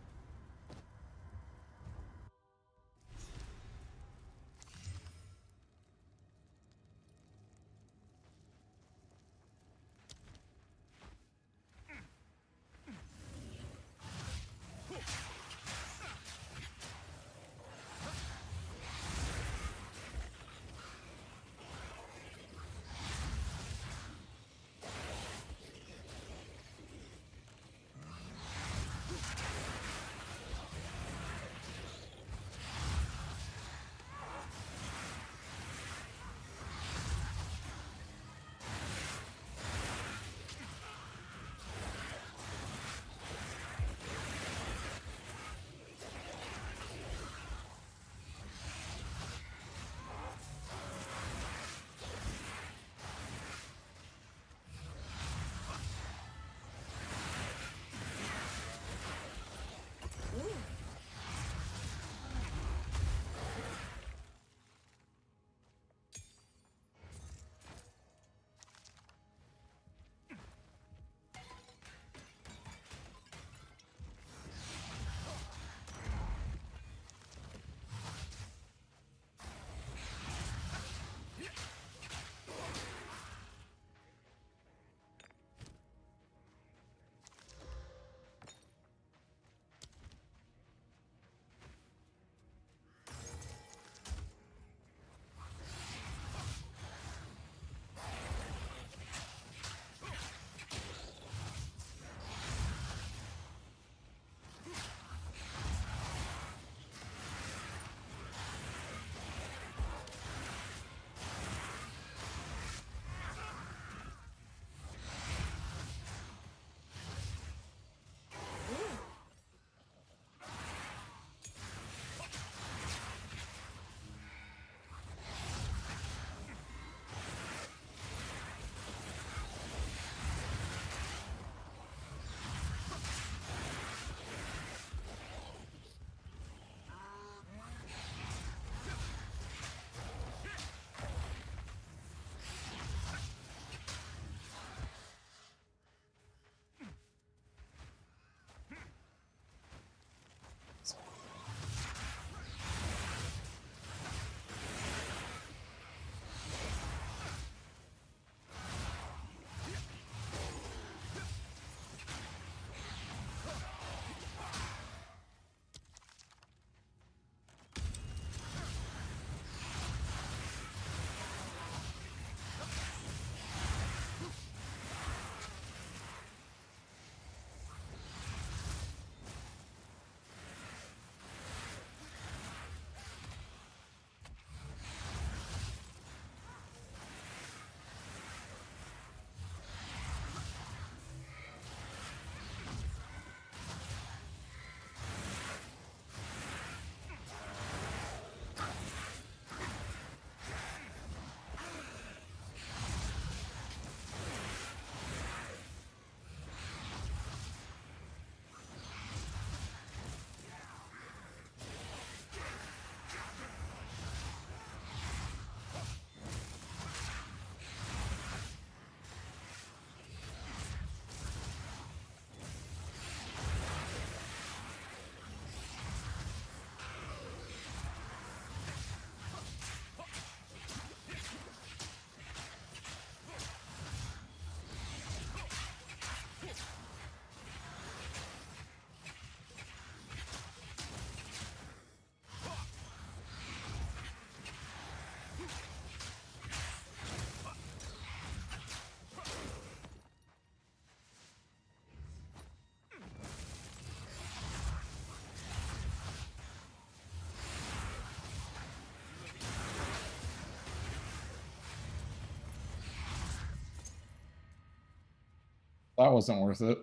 That wasn't worth it.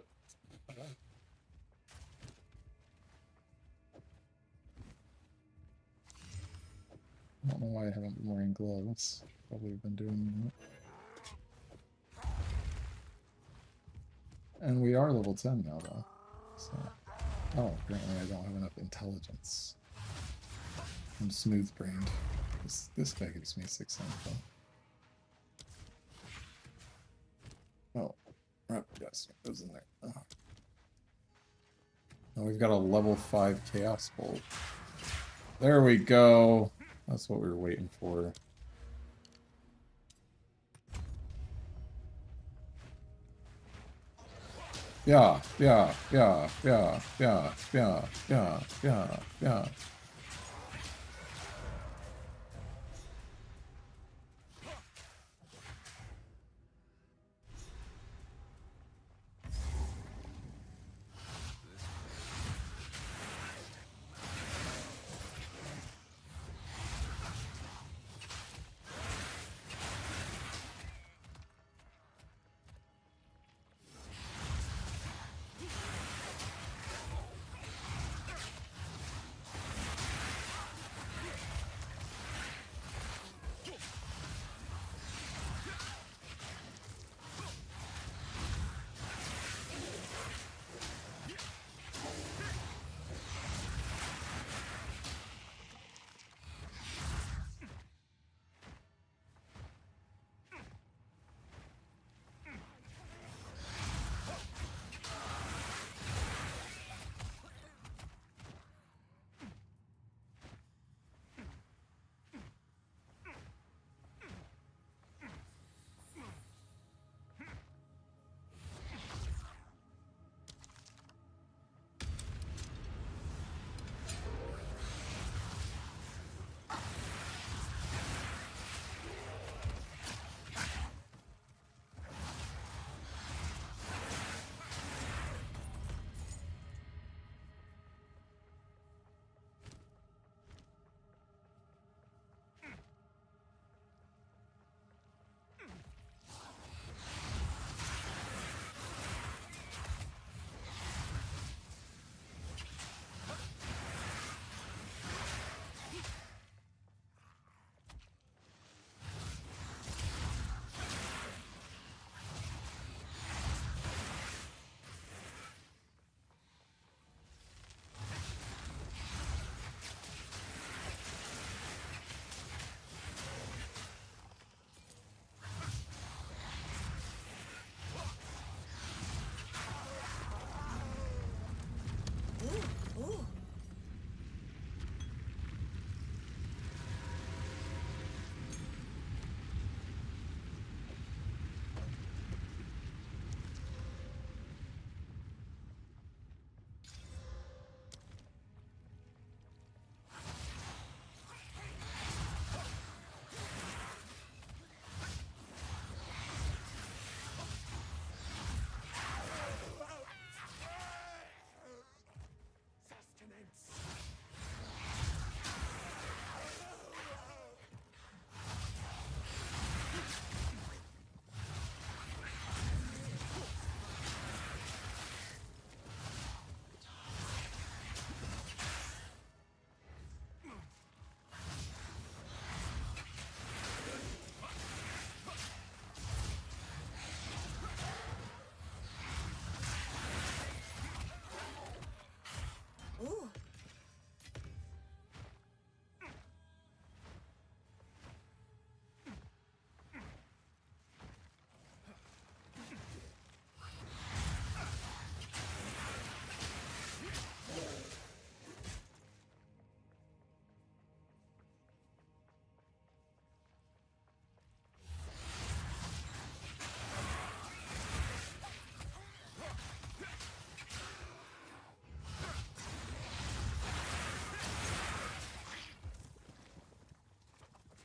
I don't know why I haven't been wearing gloves. Probably been doing that. And we are level 10 now, though. So. Oh, apparently I don't have enough intelligence. I'm smooth-brained. This guy gives me 6 info. Oh, yes, it goes in there. Oh. Now we've got a level 5 Chaos Bolt. There we go. That's what we were waiting for. Yeah.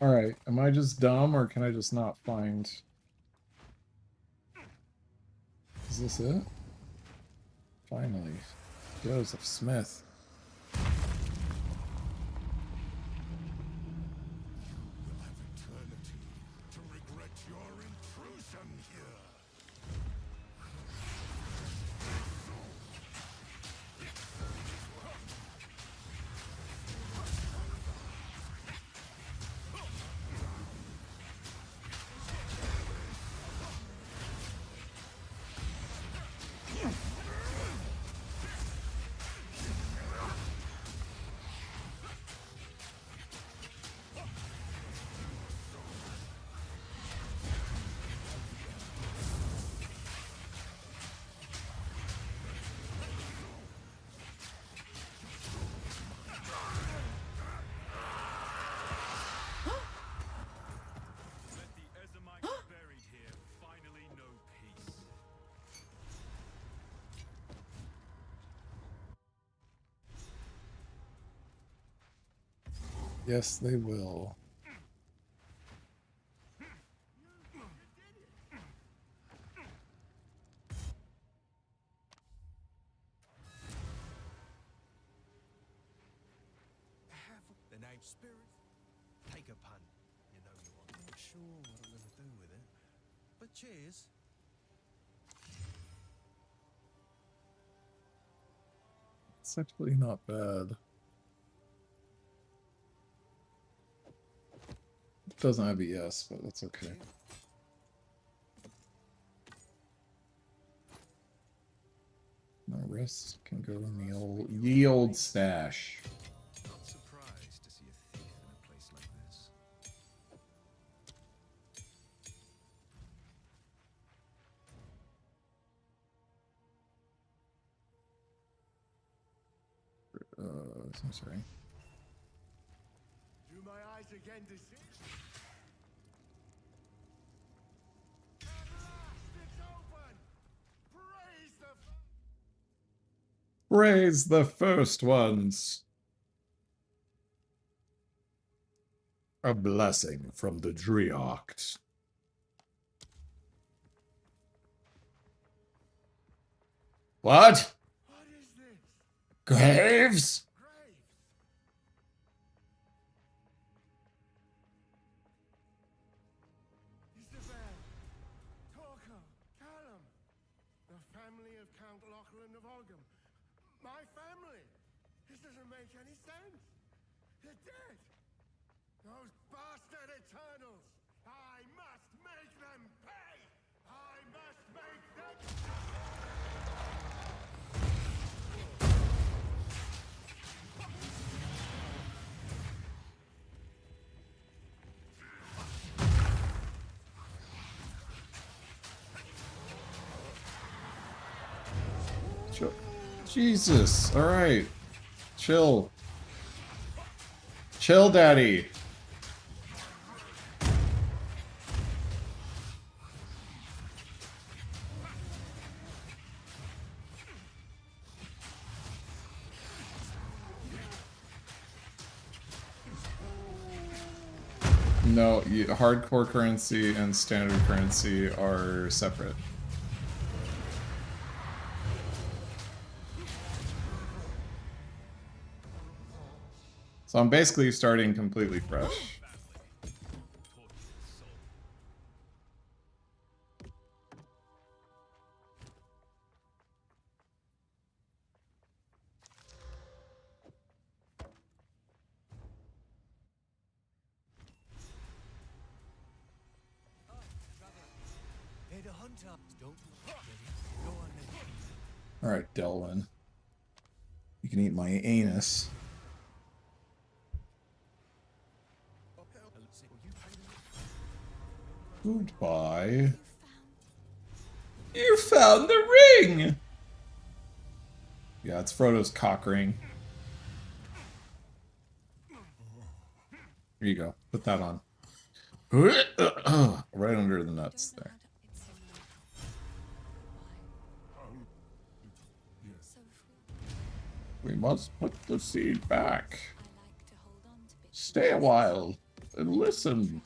Alright, am I just dumb, or can I just not find... Is this it? Finally. Joseph Smith. Will have eternity to regret your intrusion here. Yes, they will. The name Spirit? Take a pun. You know you want. Not sure what I'm gonna do with it. But cheers. It's actually not bad. It doesn't have ES, but that's okay. My rest can go in the old stash. Not surprised to see a thief in a place like this. I'm sorry. Do my eyes again deceive? At last it's open! Praise the first ones. A blessing from the Driocht. What? What is this? Graves? Graves! Isabel, Torko, Callum, the family of Count Lachlan of Ogham. My family! This doesn't make any sense! They're dead! Those bastard Eternals! I must make them pay! I must make them... Jesus. All right. Chill. Chill, daddy. No, hardcore currency and standard currency are separate. So I'm basically starting completely fresh. They're the hunters. Don't go on then. Alright, Delwyn. You can eat my anus. Goodbye. You found the ring! Yeah, it's Frodo's cock ring. Here you go. Put that on. Right under the nuts there. We must put the seed back. Stay a while and listen.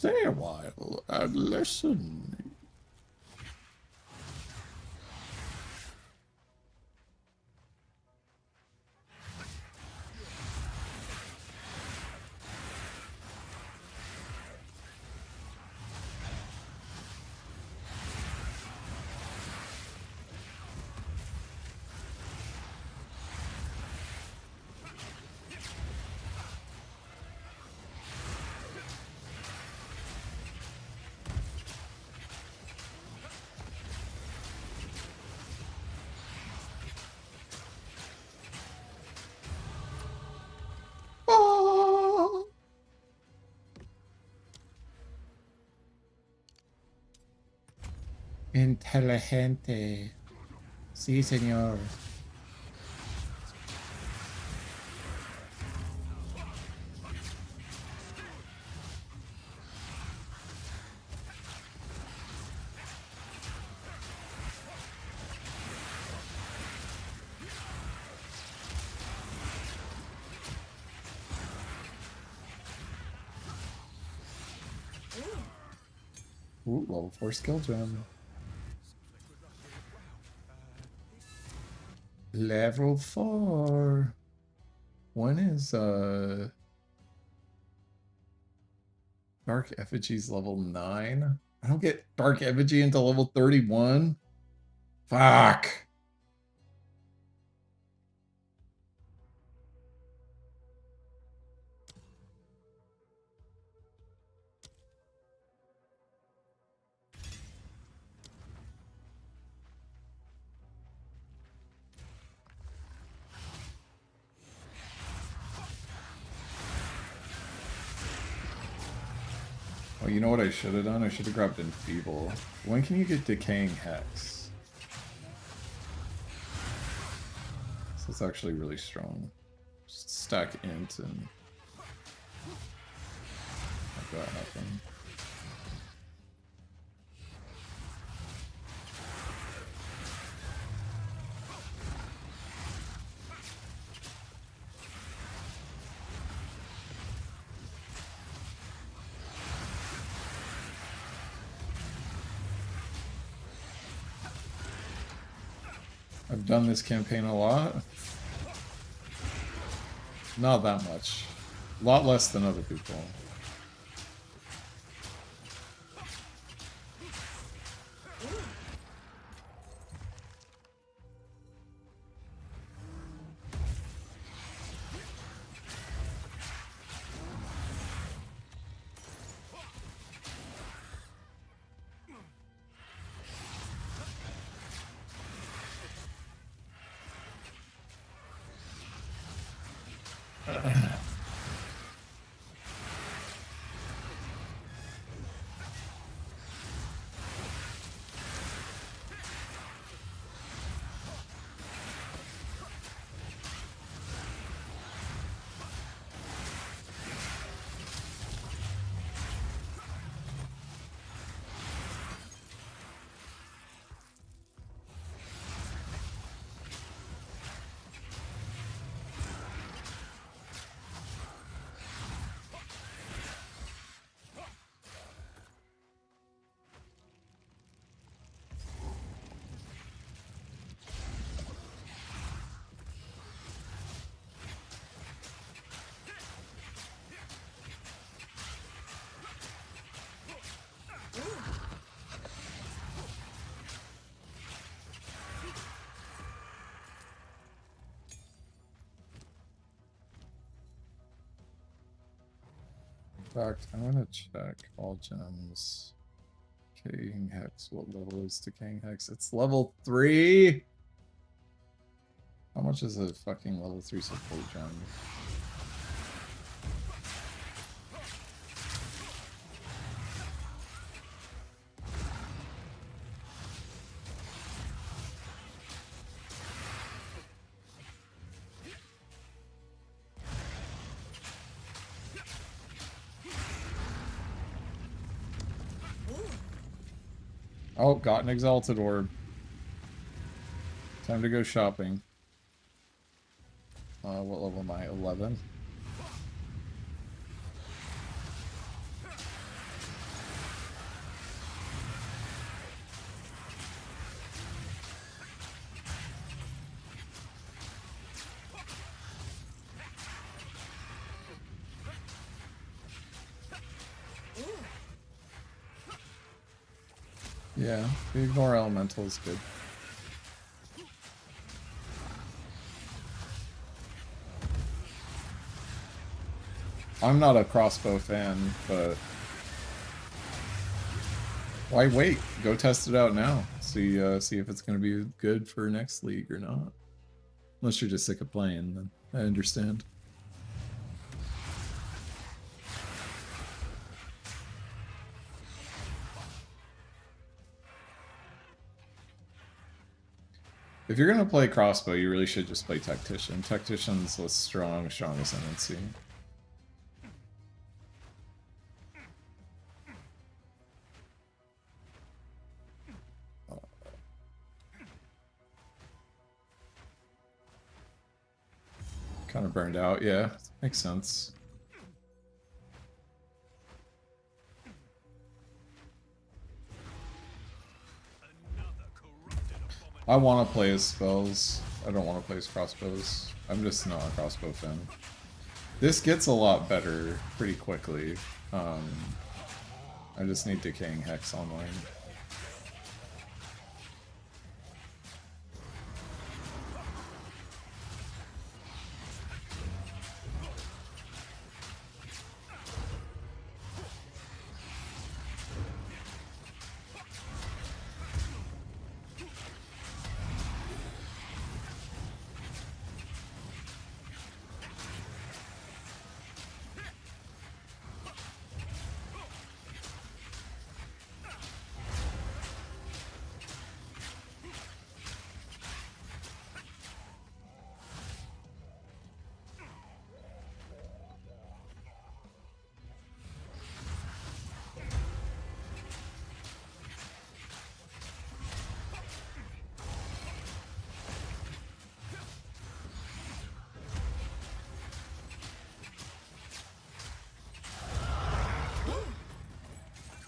Stay a while and listen. Inteligente. Sí, señor. Ooh, level 4 skill gem. Level 4. When is Dark Effigy's level 9? I don't get Dark Effigy until level 31. Fuck. Oh, you know what I should have done? I should have grabbed Enfeeble. When can you get Decaying Hex? So it's actually really strong. Just stack Int and... Like that happen. I've done this campaign a lot. Not that much. A lot less than other people. In fact, I'm gonna check all gems. Decaying Hex. What level is Decaying Hex? It's level 3! How much is a fucking level 3 support gem? Oh, got an Exalted Orb. Time to go shopping. What level am I? 11? Yeah, the Ignore Elemental is good. I'm not a crossbow fan, but why wait? Go test it out now. See if it's gonna be good for next league or not. Unless you're just sick of playing, then I understand. If you're gonna play crossbow, you really should just play Tactician. Tactician's the strongest NNC. Kind of burned out, yeah. Makes sense. I want to play his spells. I don't want to play his crossbows. I'm just not a crossbow fan. This gets a lot better pretty quickly. I just need Decaying Hex online.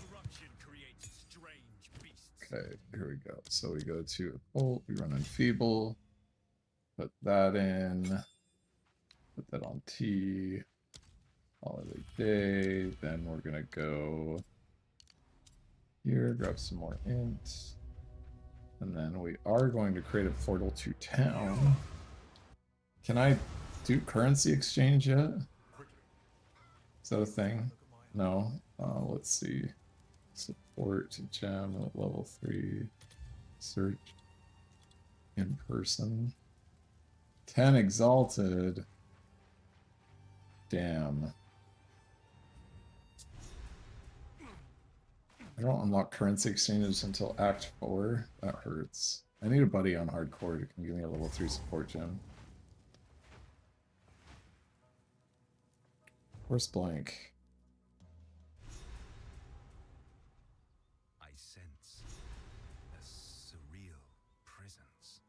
Corruption creates strange beasts. Okay, here we go. So we go to Ult, we run Enfeeble, put that in, put that on T, Holiday Day, then we're gonna go here, grab some more Int, and then we are going to create a portal to town. Can I do currency exchange yet? Is that a thing? No. Let's see. Support to gem at level 3. Search in person. 10 exalted. Damn. I don't unlock currency exchanges until Act 4. That hurts. I need a buddy on hardcore who can give me a level 3 support gem. Where's Blank? I sense a surreal presence.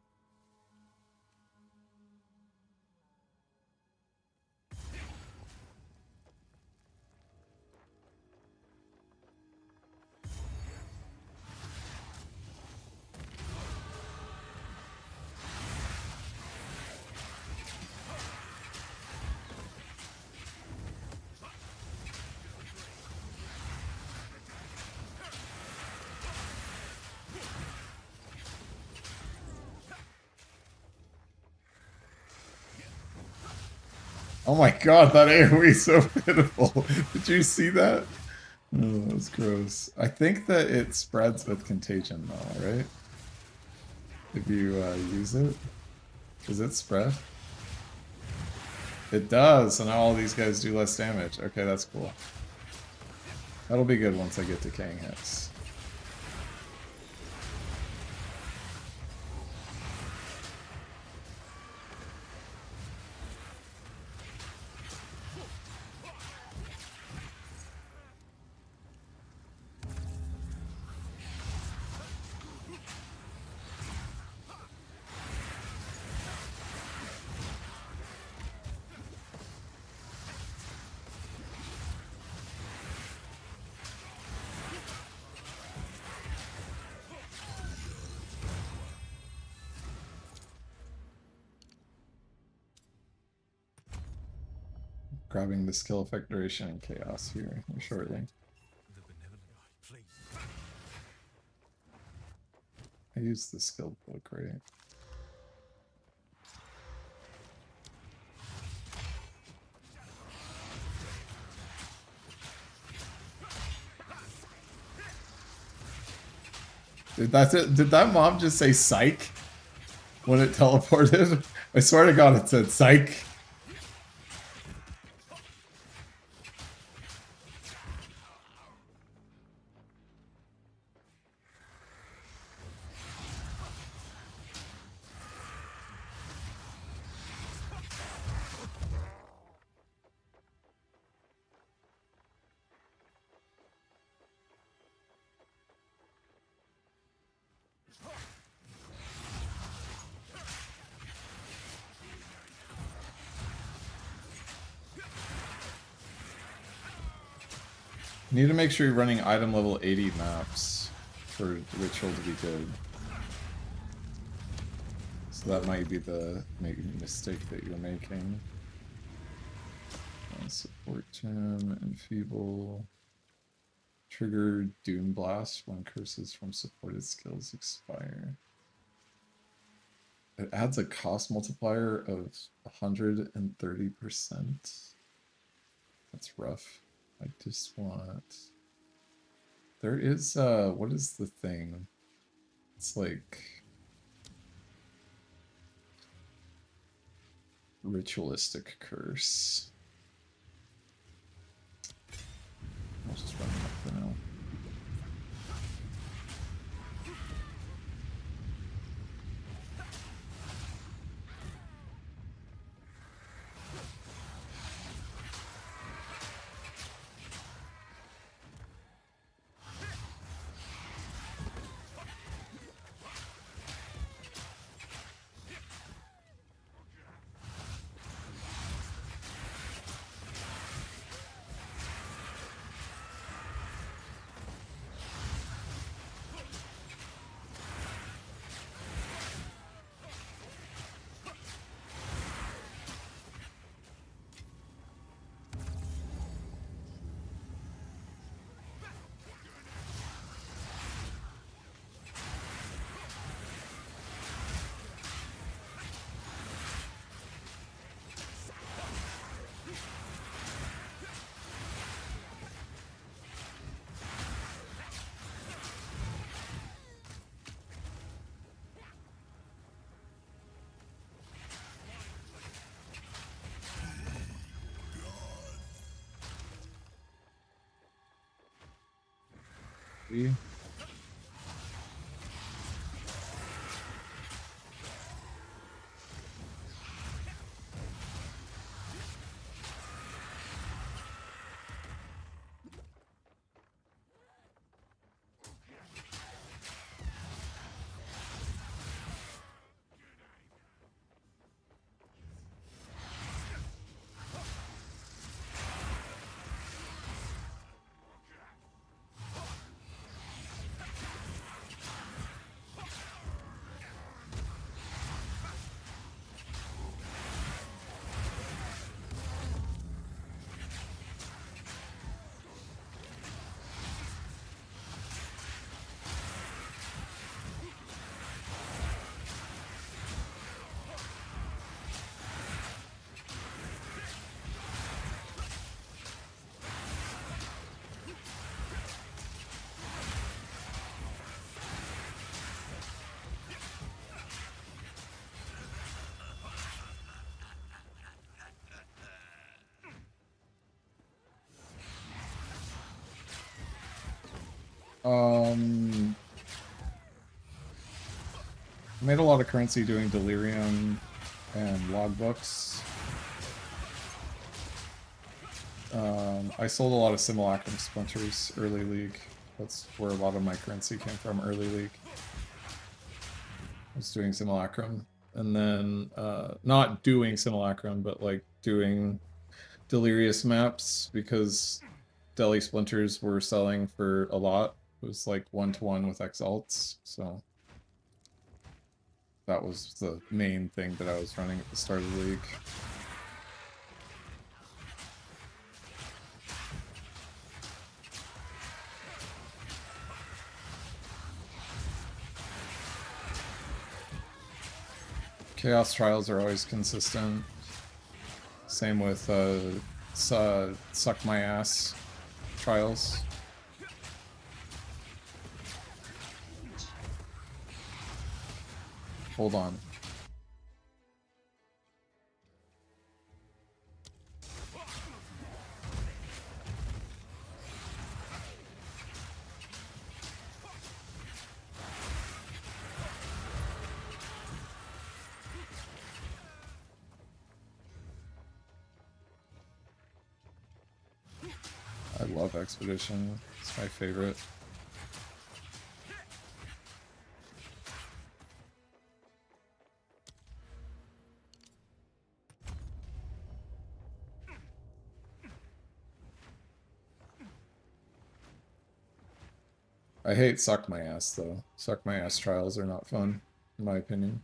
Oh my god, that AoE is so pitiful. Did you see that? Oh, that was gross. I think that it spreads with contagion though, right? If you use it. Does it spread? It does, so now all these guys do less damage. Okay, that's cool. That'll be good once I get Decaying Hex. Grabbing the skill effect duration and chaos here shortly. The benevolent, please. I use the skill book, right? Did that mob just say psych when it teleported? I swear to god it said psych. You need to make sure you're running item level 80 maps for Ritual to be good. So that might be the mistake that you're making. Support Gem, Enfeeble. Trigger Doom Blast when curses from supported skills expire. It adds a cost multiplier of 130%. That's rough. I just want... There is, what is the thing? It's like... Ritualistic Curse. I'll just run it up for now. See? I made a lot of currency doing Delirium and logbooks. I sold a lot of Simulacrum Splinters early league. That's where a lot of my currency came from early league. I was doing Simulacrum. And then, not doing Simulacrum, but like doing Delirious maps because Deli Splinters were selling for a lot. It was like 1-to-1 with Exalts, so that was the main thing that I was running at the start of the league. Chaos Trials are always consistent. Same with Suck My Ass Trials. Hold on. I love Expedition. It's my favorite. I hate Suck My Ass, though. Suck My Ass trials are not fun, in my opinion.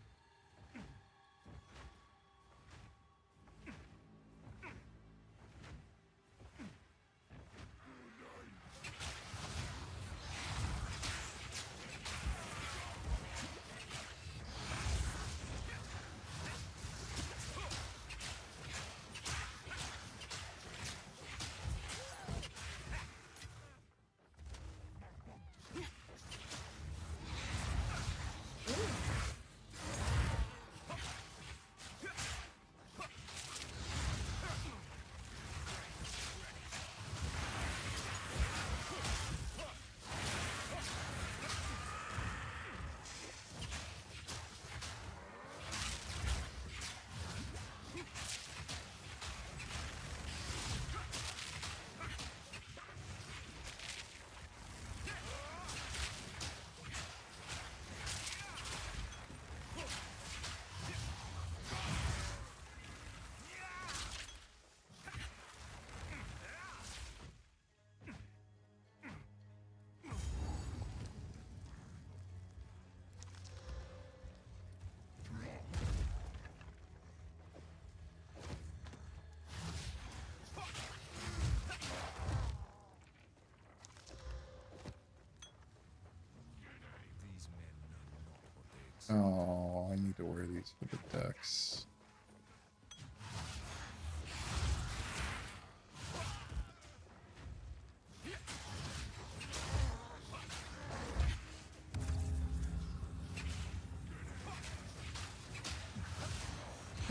Oh, I need to wear these for the decks.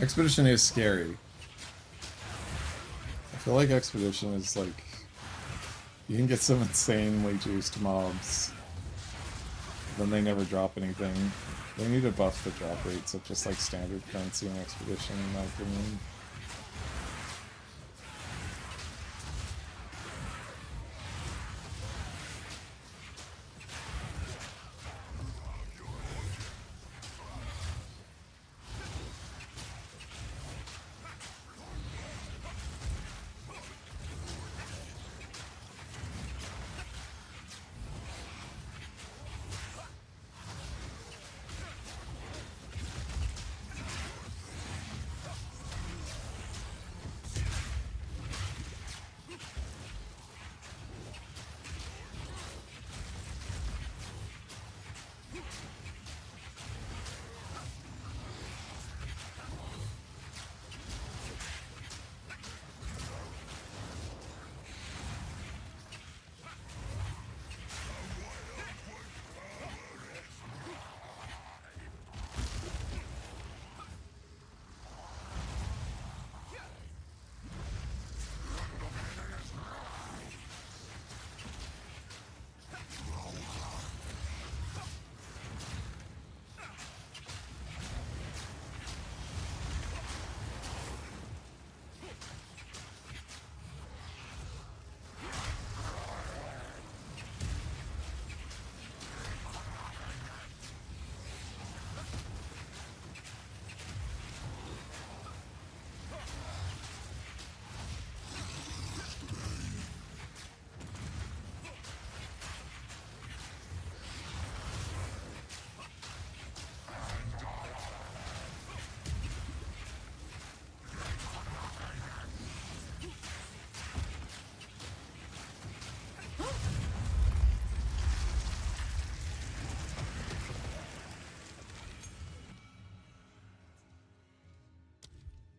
Expedition is scary. I feel like Expedition is like, you can get some insanely juiced mobs, then they never drop anything. They need to buff the drop rates of just like standard currency in Expedition, in my opinion.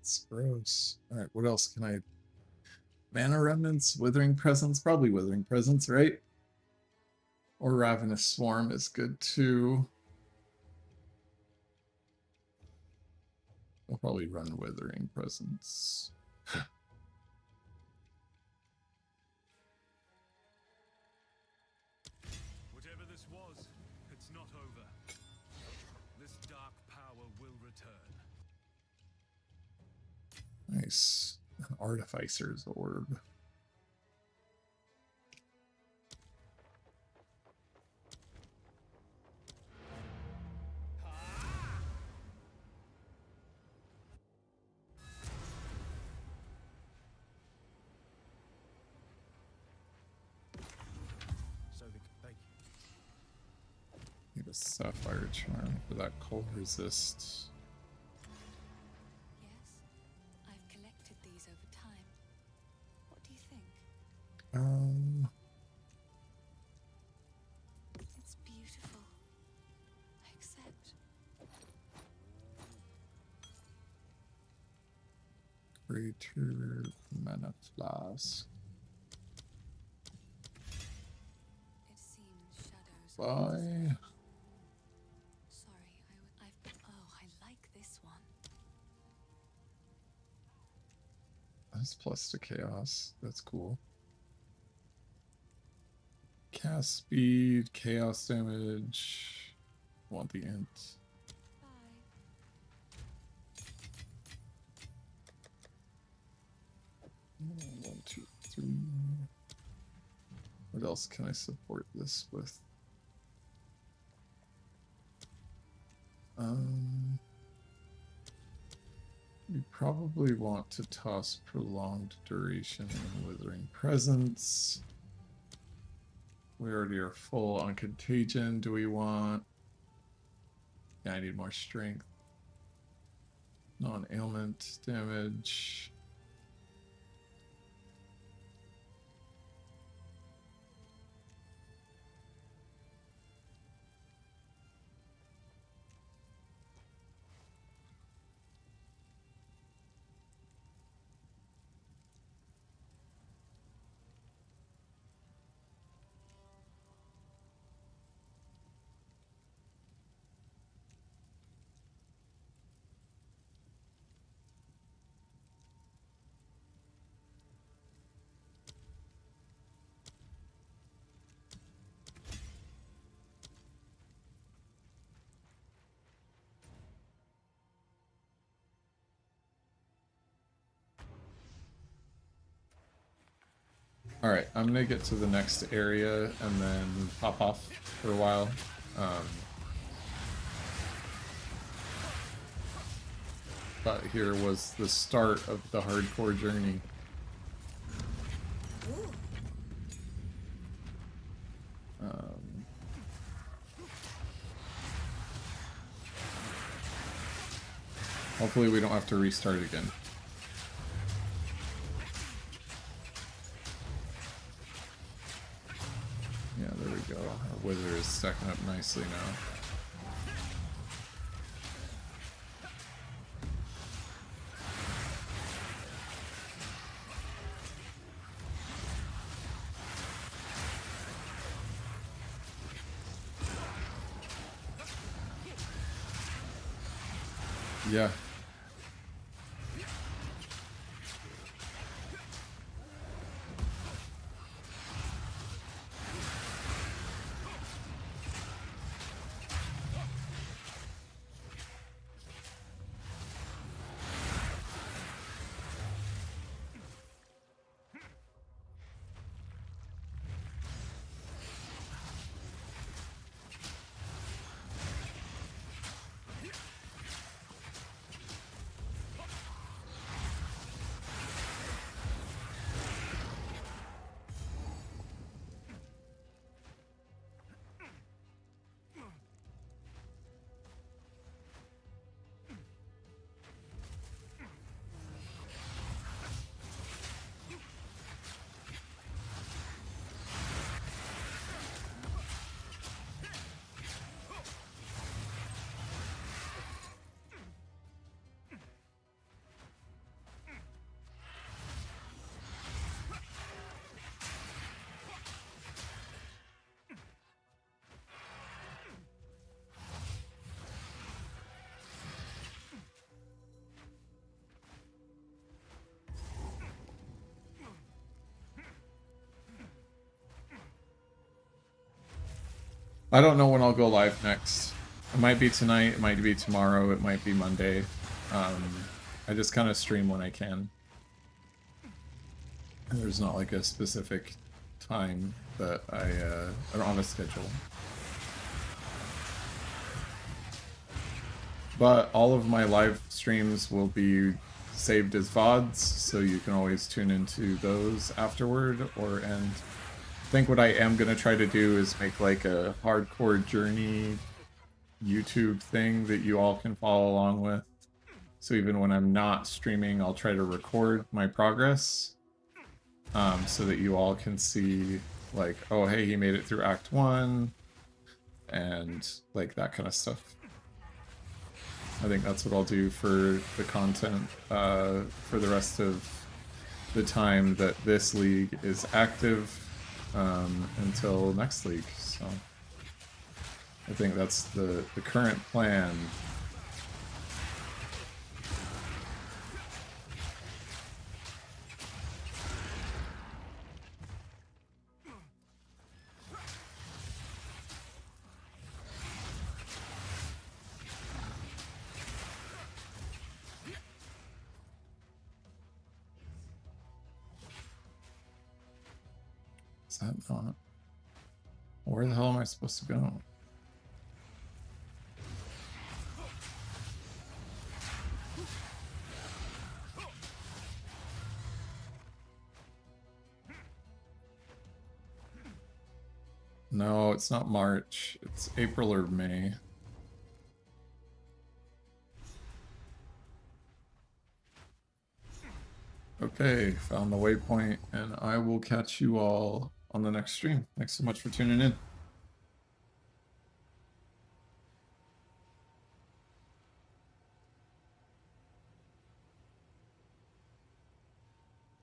It's gross. Alright, what else can I... Mana Remnants, Withering Presence, probably Withering Presence, right? Or Ravenous Swarm is good too. I'll probably run Withering Presence. Whatever this was, it's not over. This dark power will return. Nice. An Artificer's Orb. So thank you. Need a Sapphire Charm for that cold resist. Yes, I've collected these over time. What do you think? It's beautiful. I accept. Greater Mana Flask. It seems shadows. Bye. Sorry, oh, I like this one. That's plus to chaos. That's cool. Cast speed, chaos damage. Want the int. Bye. 1, 2, 3. What else can I support this with? You probably want to toss Prolonged Duration and Withering Presence. We already are full on Contagion. Do we want... Yeah, I need more strength. Non-ailment damage. Alright, I'm gonna get to the next area and then pop off for a while. But here was the start of the hardcore journey. Hopefully we don't have to restart again. Yeah, there we go. Our wither is stacking up nicely now. Yeah. I don't know when I'll go live next. It might be tonight, it might be tomorrow, it might be Monday. I just kind of stream when I can. There's not like a specific time that I don't have a schedule. But all of my live streams will be saved as VODs, so you can always tune into those afterward or end. I think what I am going to try to do is make like a hardcore journey YouTube thing that you all can follow along with. So even when I'm not streaming, I'll try to record my progress so that you all can see like, oh, hey, he made it through Act 1 and like that kind of stuff. I think that's what I'll do for the content for the rest of the time that this league is active until next league. So I think that's the current plan. Is that not? Where the hell am I supposed to go? No, it's not March. It's April or May. Okay, found the waypoint, and I will catch you all on the next stream. Thanks so much for tuning in.